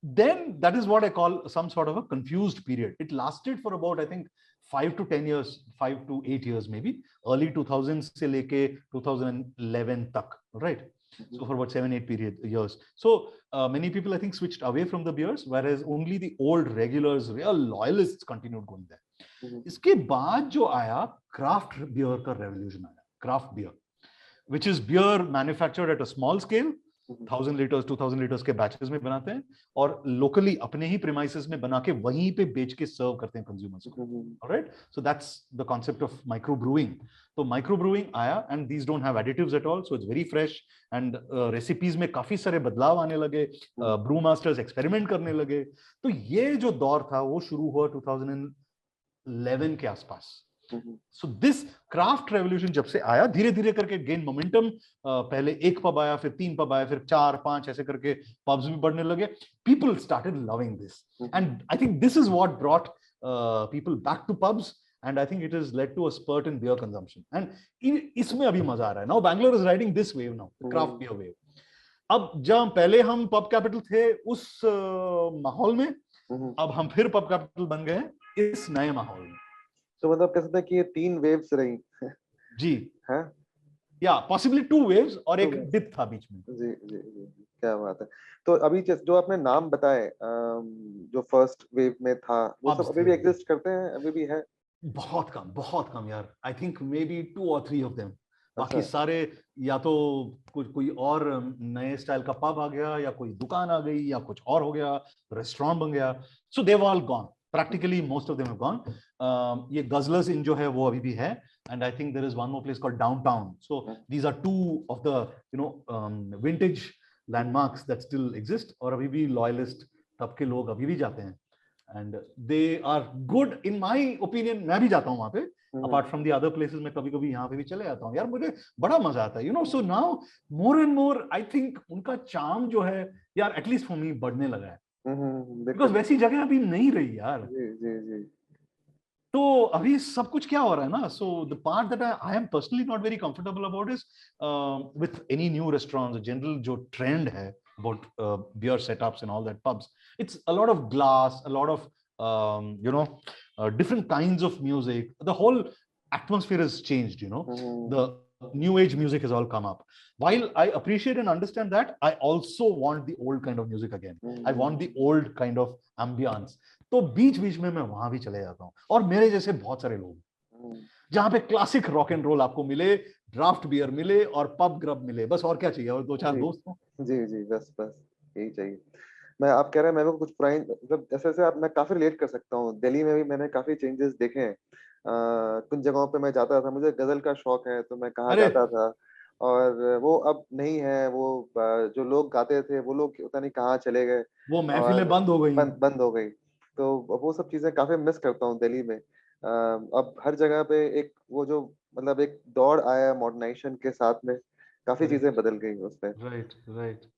Then that is what I call some sort of a confused period. It lasted for about, I think, 5 to 10 years, 5 to 8 years maybe, early 2000s से लेके 2011 तक, right? So for about 7-8 years. So many people, I think, switched away from the beers, whereas only the old regulars, real loyalists continued going there. इसके बाद जो आया, craft beer का revolution आया, craft beer, which is beer manufactured at a small scale, 1000 litres 2000 litres के batches में बनाते हैं और लोकली अपने ही प्रीमाइसेस में बना के वहीं पे बेच के सर्व करते हैं कंज्यूमर्स को, alright? So that's the concept of micro brewing. तो माइक्रो ब्रूइंग आया and these don't have additives at all, so it's very fresh and recipes में काफी सारे बदलाव आने लगे, ब्रू मास्टर्स एक्सपेरिमेंट करने लगे. तो ये जो दौर था वो शुरू हुआ 2011 के आसपास. So this craft revolution जब से आया, धीरे धीरे करके गेन मोमेंटम. पहले एक पब आया, फिर 3 पब आया, फिर 4-5 ऐसे करके पब्स भी बढ़ने लगे. People started loving this, and I think this is what brought people back to pubs, and I think it has led to a spurt in beer consumption. And इसमें अभी मजा आ रहा है. Now Bangalore is riding this wave now, the craft beer wave. अब जब पहले हम pub capital थे उस माहौल में, अब हम फिर पब कैपिटल बन गए इस नए माहौल में. तो मतलब कह सकते हैं कि ये 3 वेव्स रही जी, है, या पॉसिबली 2 वेव्स और एक डिप था बीच में. जी जी जी, क्या बात है. तो अभी जो आपने नाम बताए, जो फर्स्ट वेव में था, वो सब अभी भी एग्जिस्ट करते हैं, अभी भी है? बहुत कम यार. I think may be 2 or 3 of them. बाकी सारे या तो कोई और नए स्टाइल का पब आ गया, या कोई दुकान आ गई, या कुछ और हो गया, रेस्टोरेंट बन गया. So they all gone. Practically most of them have gone. ये Guzzlers Inn जो है वो अभी भी है, and I think there is one more place called Downtown. So these are 2 of the vintage landmarks that still exist, और अभी भी loyalist तब के लोग अभी भी जाते हैं, and they are good in my opinion. मैं भी जाता हूँ वहाँ पे, apart from the other places. मैं कभी-कभी यहाँ पे भी चले जाता हूँ यार, मुझे बड़ा मजा आता है. So now more and more I think उनका charm जो है यार, at least for me, बढ़ने लगा है. बिकॉज़ वैसी जगह अभी नहीं रही यार. जी जी जी. तो अभी सब कुछ क्या हो रहा है ना. So the part that I am personally not very comfortable about is with any new restaurants, general जो ट्रेंड है about beer setups and all that pubs, it's a lot of glass, a lot of different kinds of music. The whole atmosphere has changed. The new age music has all come up. While I appreciate and understand that, I also want the old kind of music again. I want the old kind of ambience. तो बीच बीच में मैं वहां भी चले जाता हूँ, और मेरे जैसे बहुत सारे लोग, जहाँ पे क्लासिक रॉक एंड रोल आपको मिले, ड्राफ्ट बियर मिले और पब ग्रब मिले, बस और क्या चाहिए, और 2-4 दोस्त हो. जी जी, बस यही चाहिए. मैं, आप कह रहे हैं, मेरे को कुछ पुरानी, मतलब जैसे आप, मैं काफी रिलेट कर सकता हूँ. दिल्ली में भी मैंने काफी चेंजेस देखे हैं. कुछ जगहों पे मैं जाता था, मुझे गजल का शौक है, तो मैं कहाँ जाता था, और वो अब नहीं है. वो जो लोग गाते थे, वो लोग पता नहीं कहाँ चले गए, वो महफिलें बंद हो गई. बंद हो गई. तो वो सब चीजें काफी मिस करता हूँ दिल्ली में. अब हर जगह पे एक वो जो, मतलब एक दौड़ आया मॉडर्नाइजेशन के साथ में, काफी चीजें बदल गई उसमें. राइट.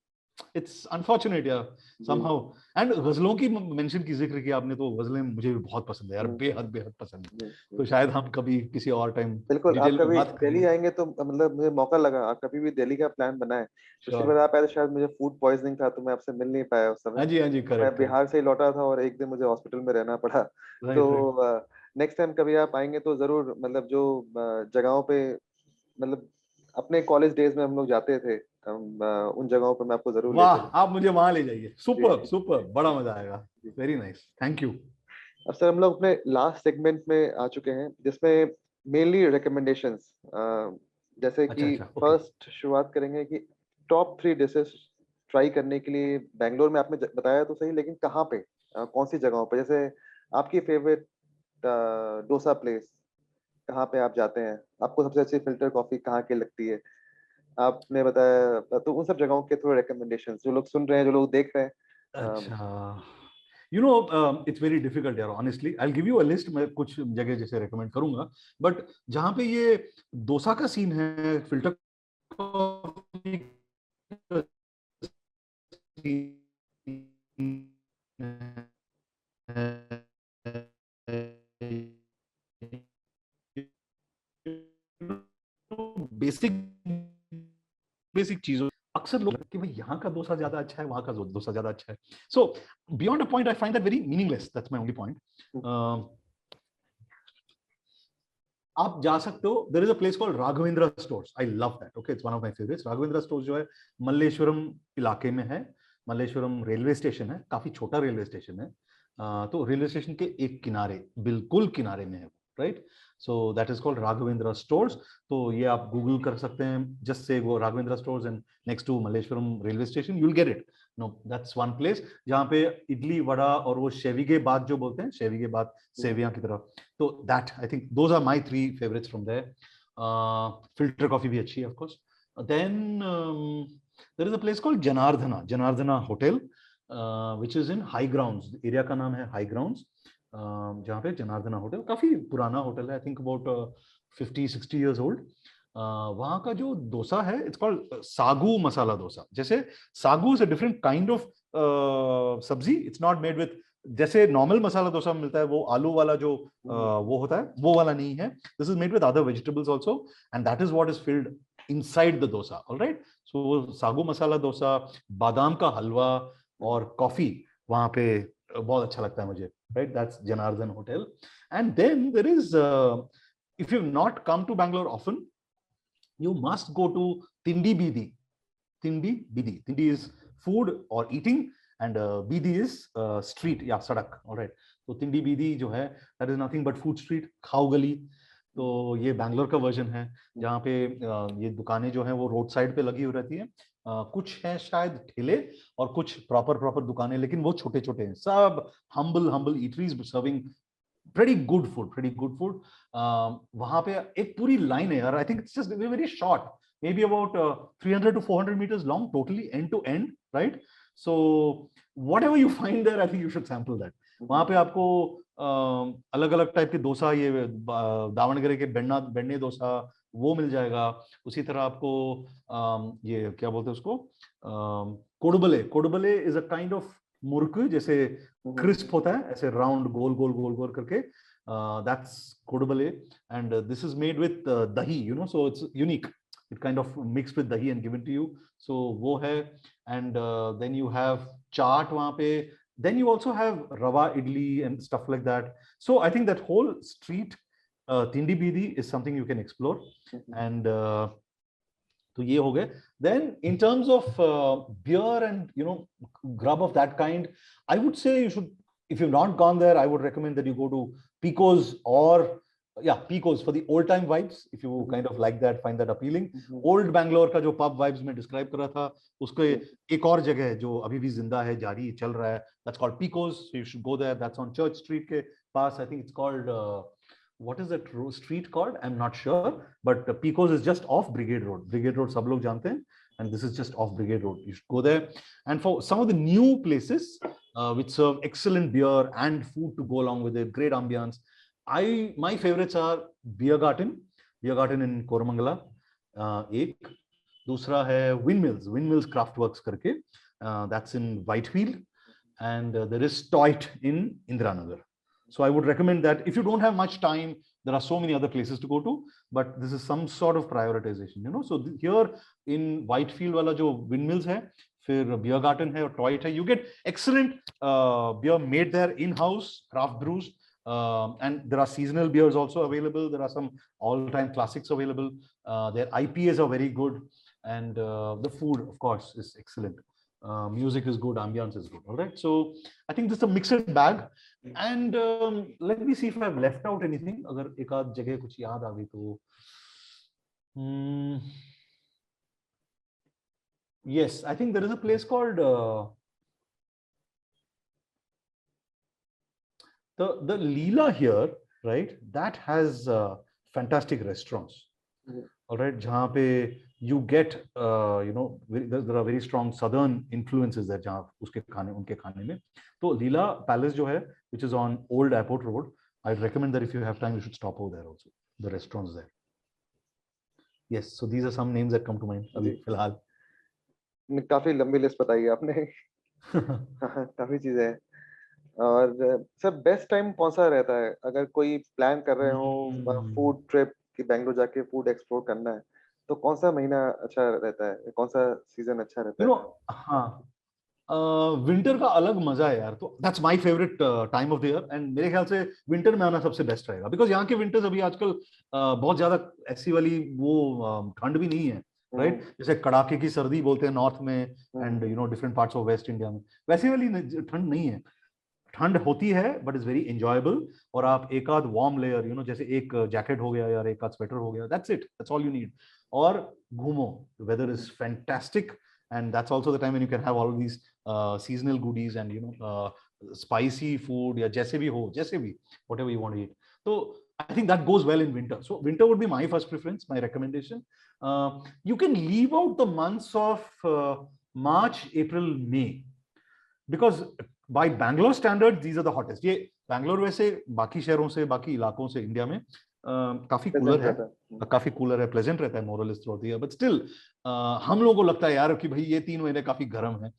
It's unfortunate यार, somehow. And गजलों की मेंशन की, जिक्र किया आपने, तो गजलें मुझे भी बहुत पसंद है यार, बेहद पसंद है. तो शायद हम कभी किसी और टाइम बिल्कुल, आप कभी दिल्ली आएंगे तो, मतलब मुझे मौका लगा, आप कभी भी दिल्ली का प्लान बनाएं. पिछली बार आप आए तो शायद मुझे फूड पॉइजनिंग था, तो मैं आपसे मिल नहीं पाया उस समय. हाँ जी, मैं बिहार से ही लौटा था और एक दिन मुझे हॉस्पिटल में रहना पड़ा. तो नेक्स्ट टाइम कभी आप आएंगे तो जरूर, मतलब जो जगहों पे, मतलब अपने कॉलेज डेज में हम लोग जाते थे, उन जगहों पे मैं आपको जरूर ले चलूंगा. आप मुझे वहां ले जाइए. सुपर, बड़ा मजा आएगा. Very nice, thank you. अब सर, हम लोग अपने लास्ट सेगमेंट में आ चुके हैं, जिसमें मेनली रिकमेंडेशंस, जैसे कि फर्स्ट शुरुआत करेंगे कि टॉप 3 डिशेस ट्राई करने के लिए बैंगलोर में. आपने बताया तो सही, लेकिन कहाँ पे, कौन सी जगहों पे, जैसे आपकी फेवरेट डोसा प्लेस, कहाँ पे आप जाते हैं, आपको सबसे अच्छी फिल्टर कॉफी कहाँ की लगती है, आपने बताया. तो उन सब जगहों के थोड़े रिकमेंडेशंस, जो लोग सुन रहे हैं, जो लोग देख रहे हैं. अच्छा, it's very difficult यार, honestly. I'll give you a list. मैं कुछ जगह जैसे recommend करूंगा, but जहाँ पे ये डोसा का सीन है, फिल्टर कॉफी का सीन है, बेसिक चीजों, अक्सर लोग कि भाई यहाँ का डोसा ज्यादा अच्छा है, वहाँ का डोसा ज्यादा अच्छा है. So beyond a point, I find that very meaningless. That's my only point. आप जा सकते हो. There is a place called Raghavendra Stores. I love that. Okay, it's one of my favorites. Raghavendra Stores जो है मल्लेश्वरम इलाके में है. Malleswaram railway station है, काफी छोटा रेलवे स्टेशन है. तो रेलवे स्टेशन के एक किनारे, बिल्कुल किनारे में है, right. So that is called Raghavendra stores. तो ये आप गूगल कर सकते हैं, जस्ट से वो Raghavendra stores and next to Malleshwaram railway station, you will get it. No, that's one place जहाँ पे इडली वड़ा और वो शेविगे बात जो बोलते हैं, शेविगे बात सेवियां की तरह. तो that I think those are my 3 favourites from there. Filter coffee भी अच्छी है, of course. Then there is a place called Janardhana hotel, which is in high grounds. एरिया का नाम है हाई ग्राउंड्स, जहाँ पे जनार्दना होटल, काफी पुराना होटल है, I think about 50-60 years old. वहाँ का जो डोसा है, इट्स कॉल्ड सागू मसाला डोसा. जैसे sagu is a different kind of sabzi. It's not made with, जैसे नॉर्मल मसाला डोसा मिलता है वो आलू वाला जो वो होता है, वो वाला नहीं है. This is made with other vegetables also, and that is what is filled inside the dosa. Alright. So sagu masala dosa, बादाम का हलवा और कॉफी वहां पे बहुत अच्छा लगता है मुझे, right. That's Janardhan hotel. And then there is, if you've not come to Bangalore often, you must go to Tindi Bidi. Tindi is food or eating, and Bidi is street, yeah, sadak. All right. So Tindi Bidi जो है, that is nothing but food street, खाओ गली. तो ये बैंगलोर का version है, जहाँ पे ये दुकानें जो हैं वो रोड साइड पे लगी हुई रहती है. कुछ हैं शायद ठेले और कुछ प्रॉपर दुकानें, लेकिन वो छोटे छोटे हैं, सब humble eateries serving pretty good food. वहां पे एक पूरी लाइन है यार. I think it's just very short, maybe about 300 to 400 meters long, totally end to end, right? So whatever you find there, I think you should sample that. वहां पे आपको अलग अलग टाइप के डोसा, ये दावणगेरे के बेन्ने डोसा, वो मिल जाएगा. उसी तरह आपको ये क्या बोलते हैं उसको, कोडबले इज अ काइंड ऑफ मुर्क, जैसे क्रिस्प होता है, ऐसे राउंड गोल करके. That's kodubale, and this is made with dahi, so it's unique. It kind of mixed with dahi and given to you. So wo hai. And then you have chaat wahan pe. Then you also have rava idli and stuff like that. So I think that whole street, Tindi Bidi, is something you can explore. And तो ये हो गए. Then in terms of beer and grub of that kind, I would say you should, if you've not gone there, I would recommend that you go to Pico's, or Pico's for the old time vibes, if you kind of like that, find that appealing. Old Bangalore का जो pub vibes में describe कर रहा था, उसको एक और जगह है जो अभी भी जिंदा है, जारी चल रहा है, that's called Pico's. So you should go there. That's on Church Street के पास. I think it's called what is that street called? I'm not sure, but Pico's is just off Brigade Road. Brigade Road सब लोग जानते हैं, and this is just off Brigade Road. You should go there. And for some of the new places which serve excellent beer and food to go along with it, great ambience, my favorites are Beer Garden in Koramangala, एक. दूसरा है Windmills Craftworks करके, that's in Whitefield. And there is Toit in Indiranagar. So I would recommend that if you don't have much time, there are so many other places to go to, but this is some sort of prioritization, So here in Whitefield वाला जो Windmills है, फिर Beer Garden है और Toit है, you get excellent beer made there in-house, craft brews, and there are seasonal beers also available. There are some all-time classics available. Their IPAs are very good, and the food, of course, is excellent. Music is good, ambience is good. All right, so I think this is a mixed bag. And let me see if I've left out anything. अगर एक आध जगह कुछ याद आ गई तो yes, I think there is a place called the Leela here, right? That has fantastic restaurants. All right, जहाँ पे you get there are very strong southern influences there, जहाँ उनके खाने में. तो Leela Palace जो है, which is on Old Airport Road, I'd recommend that if you have time, you should stop over there also. The restaurants there. Yes, so these are some names that come to mind अभी फिलहाल. काफी लंबी list बताई है आपने. काफी चीजें हैं. और सर बेस्ट टाइम कौन सा रहता है अगर कोई प्लान कर रहे हो फूड ट्रिप कि बैंगलोर जाके फूड एक्सप्लोर करना है, तो कौन सा महीना अच्छा रहता है, कौन सा सीजन अच्छा रहता यू है? नो, हाँ, विंटर का अलग मजा है यार, तो that's my favourite time of the year, and मेरे ख्याल से विंटर में आना सबसे बेस्ट रहेगा, बिकॉज यहाँ के विंटर्स अभी आजकल बहुत ज्यादा ऐसी वाली वो ठंड भी नहीं है, राइट? जैसे कड़ाके की सर्दी बोलते हैं नॉर्थ में, and you no different parts of waste India में, वैसी वाली ठंड नहीं है। ठंड होती है बट इज वेरी एंजॉयबल, और आप एक आध वार्म लेयर, यू नो, जैसे एक जैकेट हो गया या एक आध स्वेटर हो गया, that's it, that's all you need. और घूमो, weather is fantastic, and that's also the time when you can have all of these seasonal goodies and you know spicy food, या जैसे भी हो, जैसे भी whatever you want to eat. So I think that goes well in winter. So winter would be my first preference, my recommendation. You can leave out the months of March, April, May, because by Bangalore standards these are the hottest. ये बैंगलोर वैसे बाकी शहरों से, बाकी इलाकों से India में काफी कूलर है, काफी कूलर है, प्लेजेंट रहता है moral through the year, but still हम लोगों को लगता है यार कि भाई ये 3 महीने काफी गर्म है,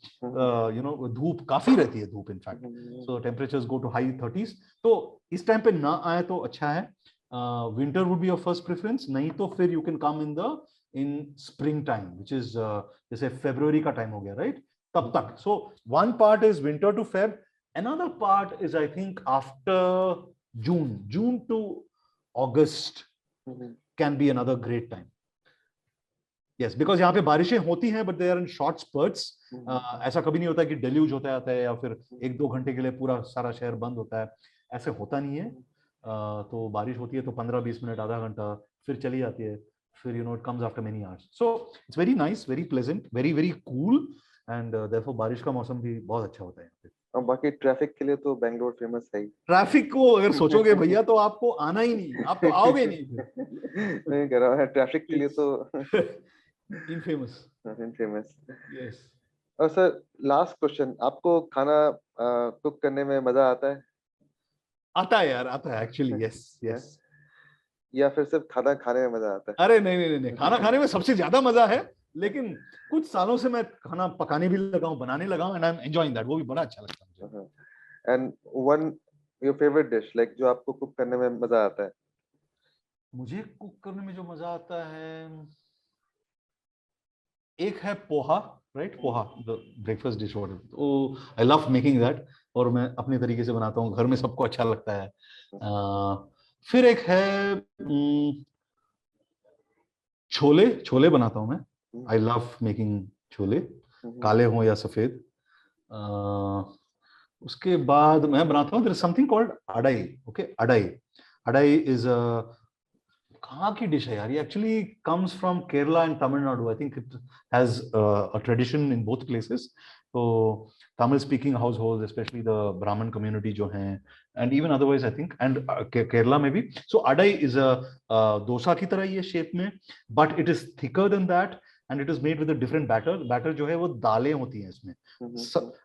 यू नो, धूप काफी रहती है, धूप in fact, so temperatures go to high 30s, तो इस टाइम पे ना आए तो अच्छा है। Winter would be your first preference, नहीं तो फिर you can come in spring time, which is जैसे फरवरी का टाइम हो गया, राइट? तब तक, so one part is winter to Feb, another part is I think after June to August can be another great time. Yes, because यहाँ पे बारिशें होती हैं but they are in short spurts. ऐसा कभी नहीं होता कि डेल्यूज होता आता है या फिर 1-2 घंटे के लिए पूरा सारा शहर बंद होता है, ऐसे होता नहीं है। तो बारिश होती है तो 15-20 मिनट, आधा घंटा, फिर चली जाती है, फिर you know it comes after many hours, so it's very nice, very pleasant, very very cool, and therefore बारिश का मौसम भी बहुत अच्छा होता है यहाँ पे। और बाकी ट्रैफिक के लिए तो बैंगलोर फेमस है ही। ट्रैफिक को अगर सोचोगे भैया तो आपको आना ही नहीं है, आप तो आओगे नहीं फिर। नहीं कह रहा है, ट्रैफिक के लिए तो इनफेमस। फेमस। यस। और सर लास्ट क्वेश्चन, आपको खाना कुक करने में मजा आता है? आता है यार, आता है एक्चुअली, यस यस। या फिर सिर्फ खाना खाने में मजा आता है? अरे नहीं नहीं नहीं, खाना खाने में सबसे ज्यादा मजा है, लेकिन कुछ सालों से मैं खाना पकाने भी लगा हूँ, बनाने लगा हूँ, and I am enjoying that, वो भी बड़ा अच्छा लगता है मुझे। And one your favourite dish, like जो आपको कुक करने में मजा आता है? मुझे कुक करने में जो मजा आता है, एक है poha, right? Poha, the breakfast dish, oh I love making that, और मैं अपने तरीके से बनाता हूँ, घर में सबको अच्छा लगता है। फिर एक है छोले, छोले बनाता हूँ मैं, आई लव मेकिंग छोले, काले हों या सफेद। उसके बाद मैं बनाता हूँ, there is something called adai, okay, adai, adai is a, कहाँ की डिश है यार ये, actually comes from Kerala and Tamil Nadu, I think it has a tradition in both places, तो तमिल स्पीकिंग हाउस होल्ड, स्पेशली द ब्राह्मण कम्युनिटी जो हैं, and even otherwise I think, and Kerala में भी। सो अडाई इज अ डोसा की तरह ये शेप में, but it is thicker than that, and it is made with a different batter. Batter जो है वो दालें होती हैं इसमें,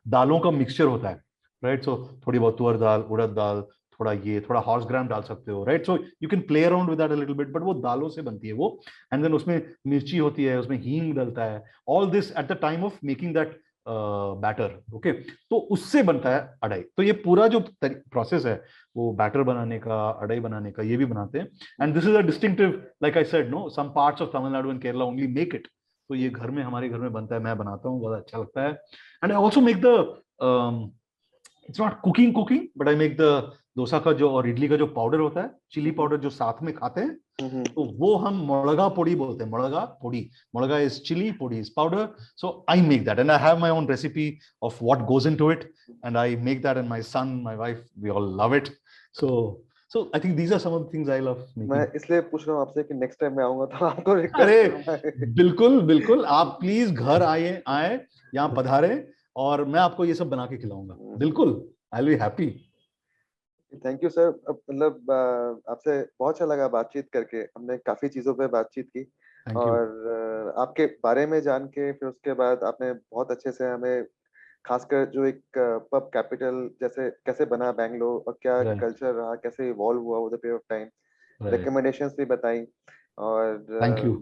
दालों का मिक्सचर होता है, राइट? सो थोड़ी बहुत तुअर दाल, उड़द दाल, थोड़ा ये, थोड़ा हॉर्स ग्राम डाल सकते हो, right? So you can play around with that a little bit, but वो दालों से बनती है वो, एंड देन उसमें मिर्ची होती है, उसमें हींग डलता है, all this at the time of making that batter, okay? तो उससे बनता है अडाई। तो ये पूरा जो प्रोसेस है वो बैटर बनाने का, अडाई बनाने का, ये भी बनाते हैं, and this is a distinctive, like I said, no, some parts of Tamil Nadu and Kerala only make it, तो ये घर में, हमारे घर में बनता है, मैं बनाता हूँ, बहुत अच्छा लगता है। And I also make the, it's not cooking cooking, but I make the dosa का जो और इडली का जो पाउडर होता है, चिली पाउडर जो साथ में खाते हैं, तो वो हम मुड़गा पोड़ी बोलते हैं, molaga podi, molaga is chilli, podi is powder, so I make that, and I have my own recipe of what goes into it, and I make that, and my son, my wife, we all love it, so I think these are some of the things I love मैं making. इसलिए पूछ रहा हूँ आपसे कि next time मैं आऊंगा तो आपको रिक्वेस्ट अरे करूंगा। बिल्कुल बिल्कुल, आप प्लीज घर आए आए, यहाँ पधारे, और मैं आपको ये सब बना के खिलाऊंगा, बिल्कुल, I will be happy. Thank you sir. मतलब आपसे बहुत अच्छा लगा बातचीत करके, हमने काफी चीजों पे बातचीत की, थैंक यू। और आपके बारे में जान के फिर उसके बाद आपने बहुत अच्छे से हमें, खासकर जो एक पब कैपिटल जैसे कैसे बना बैंगलोर, और क्या राइट कल्चर रहा, कैसे इवॉल्व हुआ over the period of time, right, recommendations भी बताई, और थैंक यू।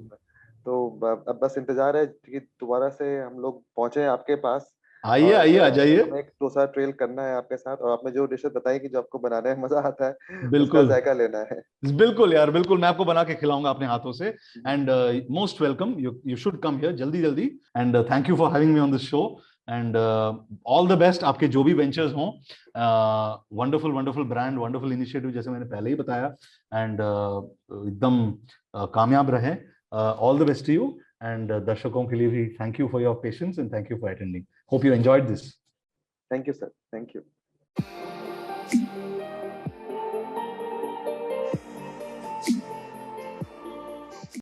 तो अब बस इंतजार है कि दोबारा से हम लोग पहुंचे आपके पास, आइए आइए, आ जाइए। हमें एक डोसा ट्रेल करना है आपके साथ, और आपने जो डिशेस बताई कि जो आपको बनाने में मजा आता है उसका बिल्कुल जायका लेना है। बिल्कुल यार, बिल्कुल, मैं आपको बना के खिलाऊंगा अपने हाथों से। And most welcome, you should come here जल्दी जल्दी। And thank you for having me on this show. And all the best आपके जो भी वेंचर्स हों। Wonderful wonderful brand, wonderful initiative, जैसे मैंने पहले ही बताया। एंड एकदम कामयाब रहे। All the best to you. And दर्शकों के लिए भी thank you for your patience and thank you for attending. Hope you enjoyed this. Thank you sir, thank you.